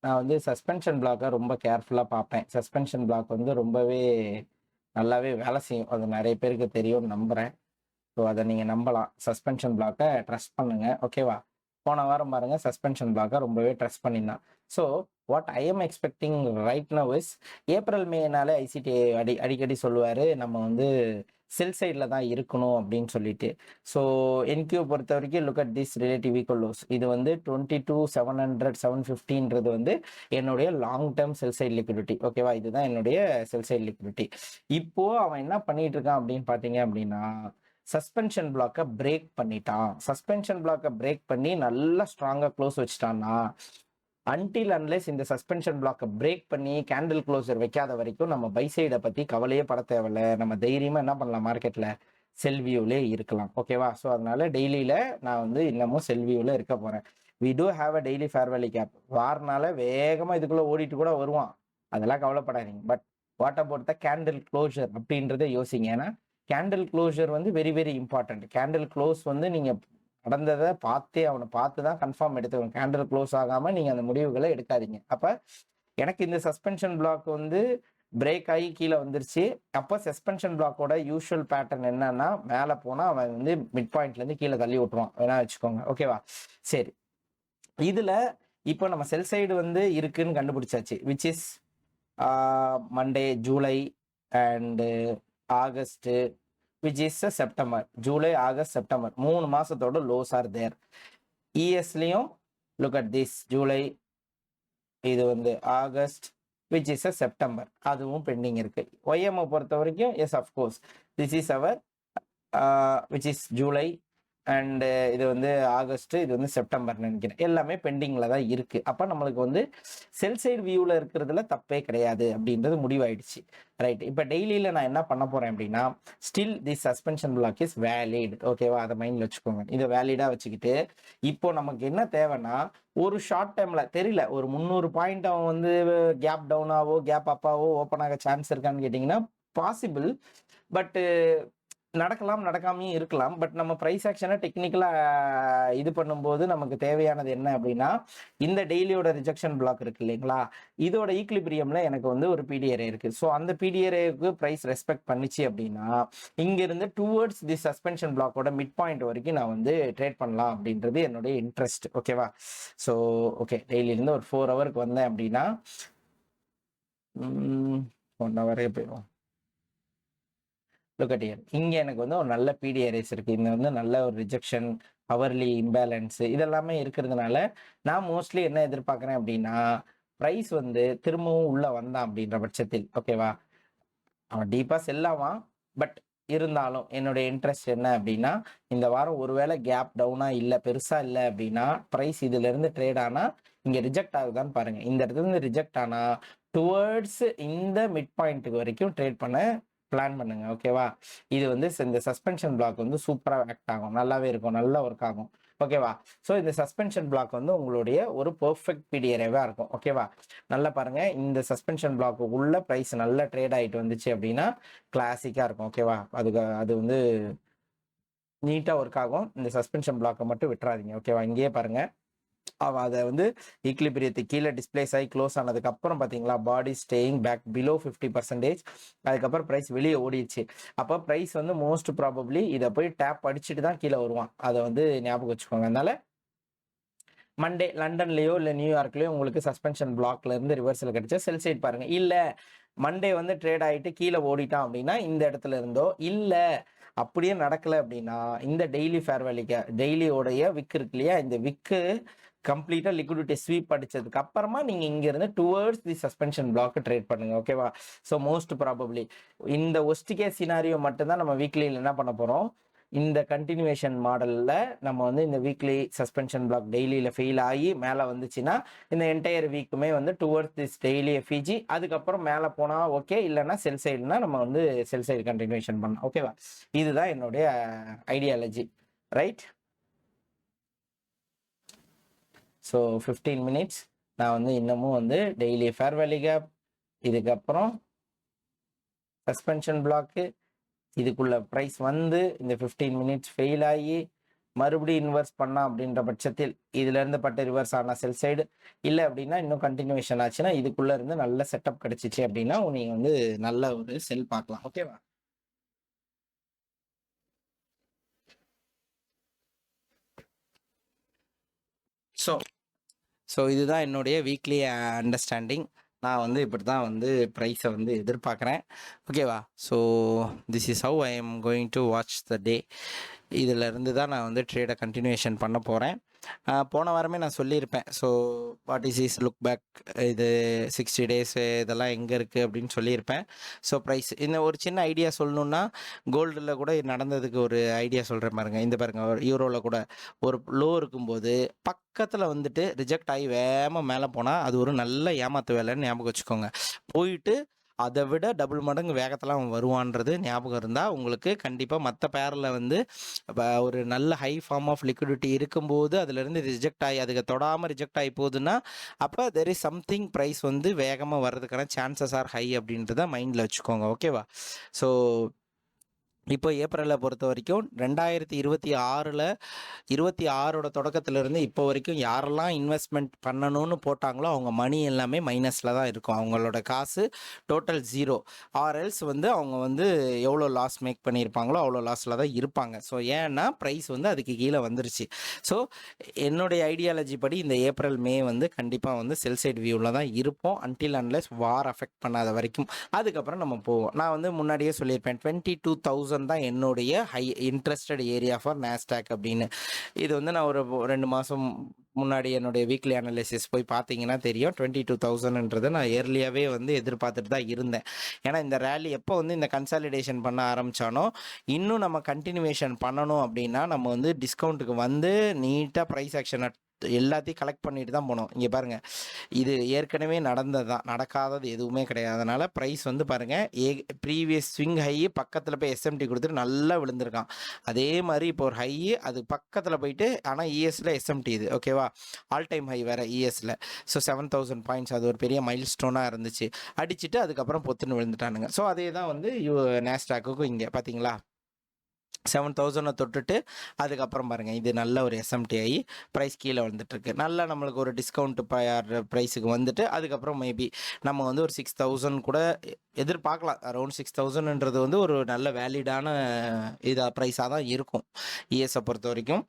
நான் வந்து சஸ்பென்ஷன் பிளாக்கை ரொம்ப கேர்ஃபுல்லாக பார்ப்பேன். சஸ்பென்ஷன் பிளாக் வந்து ரொம்பவே நல்லாவே வேலை செய்யும், அது நிறைய பேருக்கு தெரியும்னு நம்புகிறேன். ஸோ அதை நீங்கள் நம்பலாம், சஸ்பென்ஷன் பிளாக்கை ட்ரஸ்ட் பண்ணுங்கள், ஓகேவா. போன வாரம் பாருங்கள் சஸ்பென்ஷன் பிளாக்கை ரொம்பவே ட்ரஸ்ட் பண்ணியிருந்தான். So what I am expecting right now is, April மேனாலே ஐசிடி அடிக்கடி சொல்லுவார் நம்ம வந்து செல் சைடில் தான் இருக்கணும் அப்படின்னு சொல்லிட்டு. ஸோ என்கியூ பொறுத்த வரைக்கும் look at this relative equal lows, இது வந்து 22,700 750 வந்து என்னுடைய long term sell side liquidity, ஓகேவா. இதுதான் என்னுடைய செல் சைட் லிக்விடிட்டி. இப்போ அவன் என்ன பண்ணிட்டு இருக்கான் அப்படின்னு பார்த்தீங்க அப்படின்னா, சஸ்பென்ஷன் பிளாக்கை பிரேக் பண்ணிட்டான். சஸ்பென்ஷன் பிளாக்கை பிரேக் பண்ணி நல்லா ஸ்ட்ராங்காக க்ளோஸ் வச்சுட்டான்னா, அன்டில் அன்லெஸ் இந்த சஸ்பென்ஷன் பிளாக்கை பிரேக் பண்ணி கேண்டில் க்ளோசர் வைக்காத வரைக்கும் நம்ம பை சைடை பற்றி கவலையே பட தேவையில்ல. நம்ம தைரியமாக என்ன பண்ணலாம், மார்க்கெட்டில் செல் வியூலே இருக்கலாம், ஓகேவா. ஸோ அதனால டெய்லியில் நான் வந்து இன்னமும் செல் வியூவில் இருக்க போகிறேன். We do have a daily fair value gap, வாரனால வேகமாக இதுக்குள்ளே ஓடிட்டு கூட வருவான், அதெல்லாம் கவலைப்படாதீங்க. But what about the candle closure அப்படின்றத யோசிங்க, ஏன்னா கேண்டில் க்ளோசர் வந்து very very important. Candle close வந்து நீங்கள் நடந்ததை அவனை பார்த்து தான் கன்ஃபார்ம் எடுத்துக்கணும். கேண்டில் க்ளோஸ் ஆகாமல் நீங்கள் அந்த முடிவுகளை எடுக்காதீங்க. அப்போ எனக்கு இந்த சஸ்பென்ஷன் பிளாக் வந்து பிரேக் ஆகி கீழே வந்துருச்சு. அப்போ சஸ்பென்ஷன் பிளாக்கோட யூஷுவல் பேட்டர்ன் என்னன்னா, மேலே போனால் அவன் வந்து மிட் பாயிண்ட்லேருந்து கீழே தள்ளி விட்டுருவான், வேணா வச்சுக்கோங்க, ஓகேவா. சரி, இதில் இப்போ நம்ம செல் சைடு வந்து இருக்குன்னு கண்டுபிடிச்சாச்சு, which is Monday, July and August, which is September. July, August, September 3 மாசத்தோட லோஸ் ஆர் தேர். இஎஸ்லையும் லுக் அட் திஸ், ஜூலை, இது வந்து ஆகஸ்ட், which is செப்டம்பர், அதுவும் பெண்டிங் இருக்கு. ஒய்எம்ஐ பொறுத்த வரைக்கும் yes of course this is our which is July and இது வந்து ஆகஸ்ட், இது வந்து செப்டம்பர்னு நினைக்கிறேன். எல்லாமே பெண்டிங்கில் தான் இருக்குது. அப்போ நம்மளுக்கு வந்து செல் சைடு வியூவில் இருக்கிறதுல தப்பே கிடையாது அப்படின்றது முடிவாயிடுச்சு, ரைட். இப்போ டெய்லியில் நான் என்ன பண்ண போகிறேன் அப்படின்னா, still the suspension block is valid, ஓகேவா. அதை மைண்டில் வச்சுக்கோங்க, இதை வேலிடாக வச்சுக்கிட்டு இப்போ நமக்கு என்ன தேவைன்னா, ஒரு ஷார்ட் டைமில் தெரியல, ஒரு 300 பாயிண்ட் அவன் வந்து கேப் டவுனாவோ கேப் அப்பாவோ ஓப்பன் ஆக சான்ஸ் இருக்கான்னு கேட்டிங்கன்னா பாசிபிள். பட்டு நடக்கலாம், நடக்காமையும் இருக்கலாம். பட் நம்ம ப்ரைஸ் ஆக்ஷனை டெக்னிக்கலாக இது பண்ணும்போது நமக்கு தேவையானது என்ன அப்படின்னா, இந்த டெய்லியோட ரிஜெக்ஷன் பிளாக் இருக்கு இல்லைங்களா, இதோட ஈக்லிபிரியம்ல எனக்கு வந்து ஒரு பிடிஆர்ஏ இருக்கு. ஸோ அந்த பிடிஆர்ஏக்கு ப்ரைஸ் ரெஸ்பெக்ட் பண்ணிச்சு அப்படின்னா, இங்கிருந்து டுவர்ட்ஸ் தி சஸ்பென்ஷன் பிளாக்கோட மிட் பாயிண்ட் வரைக்கும் நான் வந்து ட்ரேட் பண்ணலாம் அப்படின்றது என்னுடைய இன்ட்ரெஸ்ட், ஓகேவா. ஸோ ஓகே, டெய்லியிலேருந்து ஒரு 4 ஹவருக்கு வந்தேன் அப்படின்னா 1 ஹவரே போயிடும். லுக் அட் ஹியர், இங்கே எனக்கு வந்து ஒரு நல்ல பிடிஆர்எஸ் இருக்குது. இங்கே வந்து நல்ல ஒரு ரிஜெக்ஷன், ஹவர்லி இம்பேலன்ஸு, இதெல்லாமே இருக்கிறதுனால நான் மோஸ்ட்லி என்ன எதிர்பார்க்குறேன் அப்படின்னா, ப்ரைஸ் வந்து திரும்பவும் உள்ளே வந்தான் அப்படின்ற பட்சத்தில், ஓகேவா, அவன் டீப்பாக செல்லாவான். பட் இருந்தாலும் என்னுடைய இன்ட்ரெஸ்ட் என்ன அப்படின்னா, இந்த வாரம் ஒருவேளை கேப் டவுனாக இல்லை, பெருசாக இல்லை அப்படின்னா, ப்ரைஸ் இதிலேருந்து ட்ரேட் ஆனால் இங்கே ரிஜெக்ட் ஆகுதான்னு பாருங்கள். இந்த இடத்துலேருந்து ரிஜெக்ட் ஆனால் டுவர்ட்ஸ் இந்த மிட் பாயிண்ட்டுக்கு வரைக்கும் ட்ரேட் பண்ண பிளான் பண்ணுங்க, ஓகேவா. இது வந்து இந்த சஸ்பென்ஷன் பிளாக் வந்து சூப்பராக ஆக்ட் ஆகும், நல்லாவே இருக்கும், நல்லா ஒர்க் ஆகும், ஓகேவா. ஸோ இந்த சஸ்பென்ஷன் பிளாக் வந்து உங்களுடைய ஒரு பெர்ஃபெக்ட் பிடிஆர்ஏவாக இருக்கும், ஓகேவா. நல்லா பாருங்க, இந்த சஸ்பென்ஷன் பிளாக் உள்ள ப்ரைஸ் நல்லா ட்ரேட் ஆகிட்டு வந்துச்சு அப்படின்னா கிளாசிக்காக இருக்கும், ஓகேவா. அது வந்து நீட்டாக ஒர்க் ஆகும். இந்த சஸ்பென்ஷன் பிளாக்கை மட்டும் விட்டுறாதீங்க, ஓகேவா. இங்கேயே பாருங்க, அதை வந்து ஈக்லிபிரியத்துக்கு கீழே டிஸ்பிளேஸ் ஆகி க்ளோஸ் ஆனதுக்கப்புறம் பார்த்தீங்களா பாடி ஸ்டேயிங் பேக் பிலோ 50%. அதுக்கப்புறம் ப்ரைஸ் வெளியே ஓடிடுச்சு. அப்போ ப்ரைஸ் வந்து மோஸ்ட் ப்ராபப்ளி இதை போய் டேப் அடிச்சுட்டு தான் கீழே வருவான். அதை வந்து ஞாபகம் வச்சுக்கோங்க. அதனால மண்டே லண்டன்லேயோ இல்லை நியூயார்க்லேயோ உங்களுக்கு சஸ்பென்ஷன் பிளாக்ல இருந்து ரிவர்சல் கிடைச்சா செல் சைட் பாருங்க. இல்லை மண்டே வந்து ட்ரேட் ஆகிட்டு கீழே ஓடிட்டான் அப்படின்னா இந்த இடத்துல இருந்தோ, இல்லை அப்படியே நடக்கலை அப்படின்னா இந்த டெய்லி ஃபேர் வேல்யூக்கு டெய்லியோடைய விக் இருக்கு இல்லையா, இந்த விக்கு கம்ப்ளீட்டாக லிக்விடிட்டி ஸ்வீப் அடிச்சதுக்கு அப்புறமா நீங்கள் இங்கேருந்து towards the suspension block trade பண்ணுங்க. ஓகேவா? ஸோ மோஸ்ட் ப்ராபப்ளி இந்த ஒஸ்ட் கேஸ் சினாரியோ மட்டும்தான் நம்ம வீக்லியில் என்ன பண்ண போகிறோம். இந்த கண்டினியூவேஷன் மாடலில் நம்ம வந்து இந்த வீக்லி சஸ்பென்ஷன் பிளாக் டெய்லியில் ஃபெயில் ஆகி மேலே வந்துச்சுன்னா இந்த என்டையர் வீக்குமே வந்து டுவர்ட்ஸ் திஸ் டெய்லி எஃப்இஜி, அதுக்கப்புறம் மேலே போனால் ஓகே, இல்லைன்னா செல் சைடுனா நம்ம வந்து செல் சைடு கண்டினியூஷன் பண்ணலாம். ஓகேவா? இதுதான் என்னுடைய ஐடியாலஜி. ரைட்? ஸோ 15 மினிட்ஸ் நான் வந்து இன்னமும் வந்து டெய்லி ஃபேர் வேல்யூ கேப், இதுக்கப்புறம் சஸ்பென்ஷன் பிளாக்கு, இதுக்குள்ள ப்ரைஸ் வந்து இந்த 15 மினிட்ஸ் ஃபெயில் ஆகி மறுபடியும் இன்வெர்ஸ் பண்ணா அப்படின்ற பட்சத்தில் இதுலேருந்து பட்டு ரிவர்ஸ் ஆனால் செல் சைடு, இல்லை அப்படின்னா இன்னும் கண்டினியூஷன் ஆச்சுன்னா இதுக்குள்ளே இருந்து நல்ல செட்டப் கிடச்சிச்சு அப்படின்னா நீங்கள் வந்து நல்ல ஒரு செல் பார்க்கலாம். ஓகேவா? ஸோ இதுதான் என்னுடைய வீக்லி அண்டர்ஸ்டாண்டிங். நான் வந்து இப்படி தான் வந்து ப்ரைஸை வந்து எதிர்பார்க்குறேன். ஓகேவா? So this is how I am going to watch the day. இதிலேருந்து தான் நான் வந்து ட்ரேடை கண்டினியூஷன் பண்ண போகிறேன். போன வாரமே நான் சொல்லியிருப்பேன். So what is look back, இது 60 டேஸு இதெல்லாம் எங்கே இருக்குது அப்படின்னு சொல்லியிருப்பேன். ஸோ ப்ரைஸ் இந்த ஒரு சின்ன ஐடியா சொல்லணுன்னா, கோல்டில் கூட நடந்ததுக்கு ஒரு ஐடியா சொல்கிறேன் பாருங்க. இந்த பாருங்க, ஒரு யூரோவில் கூட ஒரு லோ இருக்கும்போது பக்கத்தில் வந்துட்டு ரிஜெக்ட் ஆகி வேகமாக மேலே போனால் அது ஒரு நல்ல ஏமாத்து வேலைன்னு ஞாபகம் வச்சுக்கோங்க. போயிட்டு அதை விட டபுள் மடங்கு வேகத்தில் அவன் வருவான்றது ஞாபகம் இருந்தால் உங்களுக்கு கண்டிப்பாக மற்ற பேரில் வந்து ஒரு நல்ல ஹை ஃபார்ம் ஆஃப் லிக்விடிட்டி இருக்கும்போது அதுலேருந்து ரிஜெக்ட் ஆகி அதுக்கு தொடாமல் ரிஜெக்ட் ஆகி போகுதுன்னா அப்போ தெர் இஸ் சம்திங் ப்ரைஸ் வந்து வேகமாக வர்றதுக்கான சான்சஸ் ஆர் ஹை அப்படின்றத மைண்டில் வச்சுக்கோங்க. ஓகேவா? ஸோ இப்போ ஏப்ரலை பொறுத்த வரைக்கும் 2026 தொடக்கத்திலிருந்து இப்போ வரைக்கும் யாரெல்லாம் இன்வெஸ்ட்மெண்ட் பண்ணணும்னு போட்டாங்களோ அவங்க மணி எல்லாமே மைனஸில் தான் இருக்கும். அவங்களோட காசு டோட்டல் 0. ஆர்எல்ஸ் வந்து அவங்க வந்து எவ்வளோ லாஸ் மேக் பண்ணியிருப்பாங்களோ அவ்வளோ லாஸில் தான் இருப்பாங்க. ஸோ ஏன்னா ப்ரைஸ் வந்து அதுக்கு கீழே வந்துருச்சு. ஸோ என்னுடைய ஐடியாலஜி படி இந்த ஏப்ரல் மே வந்து கண்டிப்பாக வந்து செல் சைட் வியூவில் தான் இருப்போம் அன்டில் அன்லெஸ் வார் அஃபெக்ட் பண்ணாத வரைக்கும். அதுக்கப்புறம் நம்ம போவோம். நான் வந்து முன்னாடியே சொல்லியிருப்பேன் 22,000 தான் என்னுடைய high interested area for Nasdaq அப்படின்னு. இது வந்து நான் ஒரு 2 மாதம் முன்னாடி என்னுடைய வீக்லி அனாலிசிஸ் போய் பார்த்தீங்கன்னா தெரியும். 22,000ன்றதை நான் ஏர்லியாகவே வந்து எதிர்பார்த்துட்டு தான் இருந்தேன். ஏன்னா இந்த ரேலி எப்போ வந்து இந்த கன்சாலிடேஷன் பண்ண ஆரம்பித்தானோ இன்னும் நம்ம கண்டினியூவேஷன் பண்ணணும் அப்படின்னா நம்ம வந்து டிஸ்கவுண்ட்டுக்கு வந்து நீட்டாக ப்ரைஸ் ஆக்ஷன் எல்லாத்தையும் கலெக்ட் பண்ணிட்டு தான் போனோம். இங்கே பாருங்கள், இது ஏற்கனவே நடந்தது தான், நடக்காதது எதுவுமே கிடையாது. அதனால் ப்ரைஸ் வந்து பாருங்கள், ப்ரீவியஸ் ஸ்விங் ஹை பக்கத்தில் போய் எஸ்எம்டி கொடுத்துட்டு நல்லா விழுந்திருக்கான். அதே மாதிரி இப்போ ஒரு ஹை அது பக்கத்தில் போயிட்டு, ஆனால் இஎஸ்ல எஸ்எம்டி இது ஓகேவா, ஆல் டைம் ஹை வேறு இஎஸ்ல. ஸோ 7,000 பாயிண்ட்ஸ் அது ஒரு பெரிய மைல் ஸ்டோனாக இருந்துச்சு. அடிச்சுட்டு அதுக்கப்புறம் பொத்துன்னு விழுந்துட்டானுங்க. ஸோ அதே தான் வந்து நாஸ்டாக்குக்கும் இங்கே பார்த்தீங்களா 7,000 தொட்டுட்டு அதுக்கப்புறம் பாருங்கள் இது நல்ல ஒரு எஸ்எம்டி ஆகி ப்ரைஸ் கீழே வந்துட்டுருக்கு. நல்லா நம்மளுக்கு ஒரு டிஸ்கவுண்ட் ப்ரைஸுக்கு வந்துட்டு அதுக்கப்புறம் மேபி நம்ம வந்து ஒரு 6,000 கூட எதிர்பார்க்கலாம். அரௌண்ட் 6,000ன்றது வந்து ஒரு நல்ல வேலிடான ப்ரைஸாக தான் இருக்கும் இஎஸ்ஐ பொறுத்த வரைக்கும்.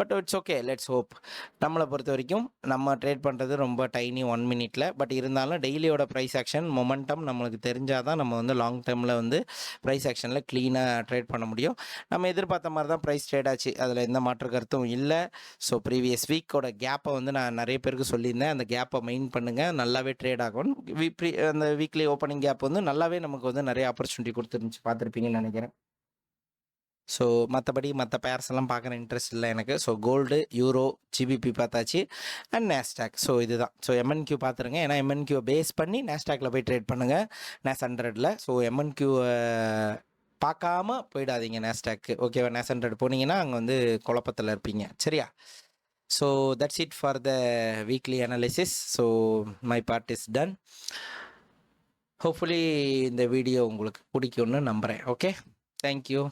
But it's okay, let's hope. நம்மளை பொறுத்த வரைக்கும் நம்ம ட்ரேட் பண்ணுறது ரொம்ப டைனி 1 மினிட்ல. பட் இருந்தாலும் டெய்லியோட ப்ரைஸ் ஆக்ஷன் மொமெண்டம் நம்மளுக்கு தெரிஞ்சால் தான் நம்ம வந்து லாங் டேர்மில் வந்து ப்ரைஸ் ஆக்ஷனில் க்ளீனாக ட்ரேட் பண்ண முடியும். நம்ம எதிர்பார்த்த மாதிரி தான் ப்ரைஸ் ட்ரேட் ஆச்சு, அதில் எந்த மாற்று கருத்தும் இல்லை. ஸோ ப்ரீவியஸ் வீக்கோட கேப்பை வந்து நான் நிறைய பேருக்கு சொல்லியிருந்தேன், அந்த கேப்பை மெயின் பண்ணுங்கள், நல்லாவே ட்ரேட் ஆகும். அந்த வீக்லி ஓப்பனிங் கேப் வந்து நல்லாவே நமக்கு வந்து நிறைய ஆப்பர்ச்சுனிட்டி கொடுத்துருந்துச்சு, பார்த்துருப்பீங்கன்னு நினைக்கிறேன். ஸோ மற்றபடி மற்ற பேர்ஸ் எல்லாம் பார்க்குற இன்ட்ரெஸ்ட் இல்லை எனக்கு. ஸோ கோல்டு, யூரோ, ஜிபிபி பார்த்தாச்சு அண்ட் நாஸ்டாக். ஸோ இதுதான். ஸோ எம்என்கியூ பார்த்துருங்க, ஏன்னா எம்என்கியூவை பேஸ் பண்ணி நாஸ்டாக்ல போய் ட்ரேட் பண்ணுங்கள் நாஸ் 100ல். ஸோ எம்என்கியூவை பார்க்காம போயிடாதீங்க நாஸ்டாக்கு. ஓகேவா? நாஸ் 100 போனீங்கன்னா அங்கே வந்து குழப்பத்தில் இருப்பீங்க. சரியா? So that's it for the weekly analysis. So my part is done. Hopefully இந்த வீடியோ உங்களுக்கு பிடிக்கும்னு நம்புகிறேன். Okay, thank you.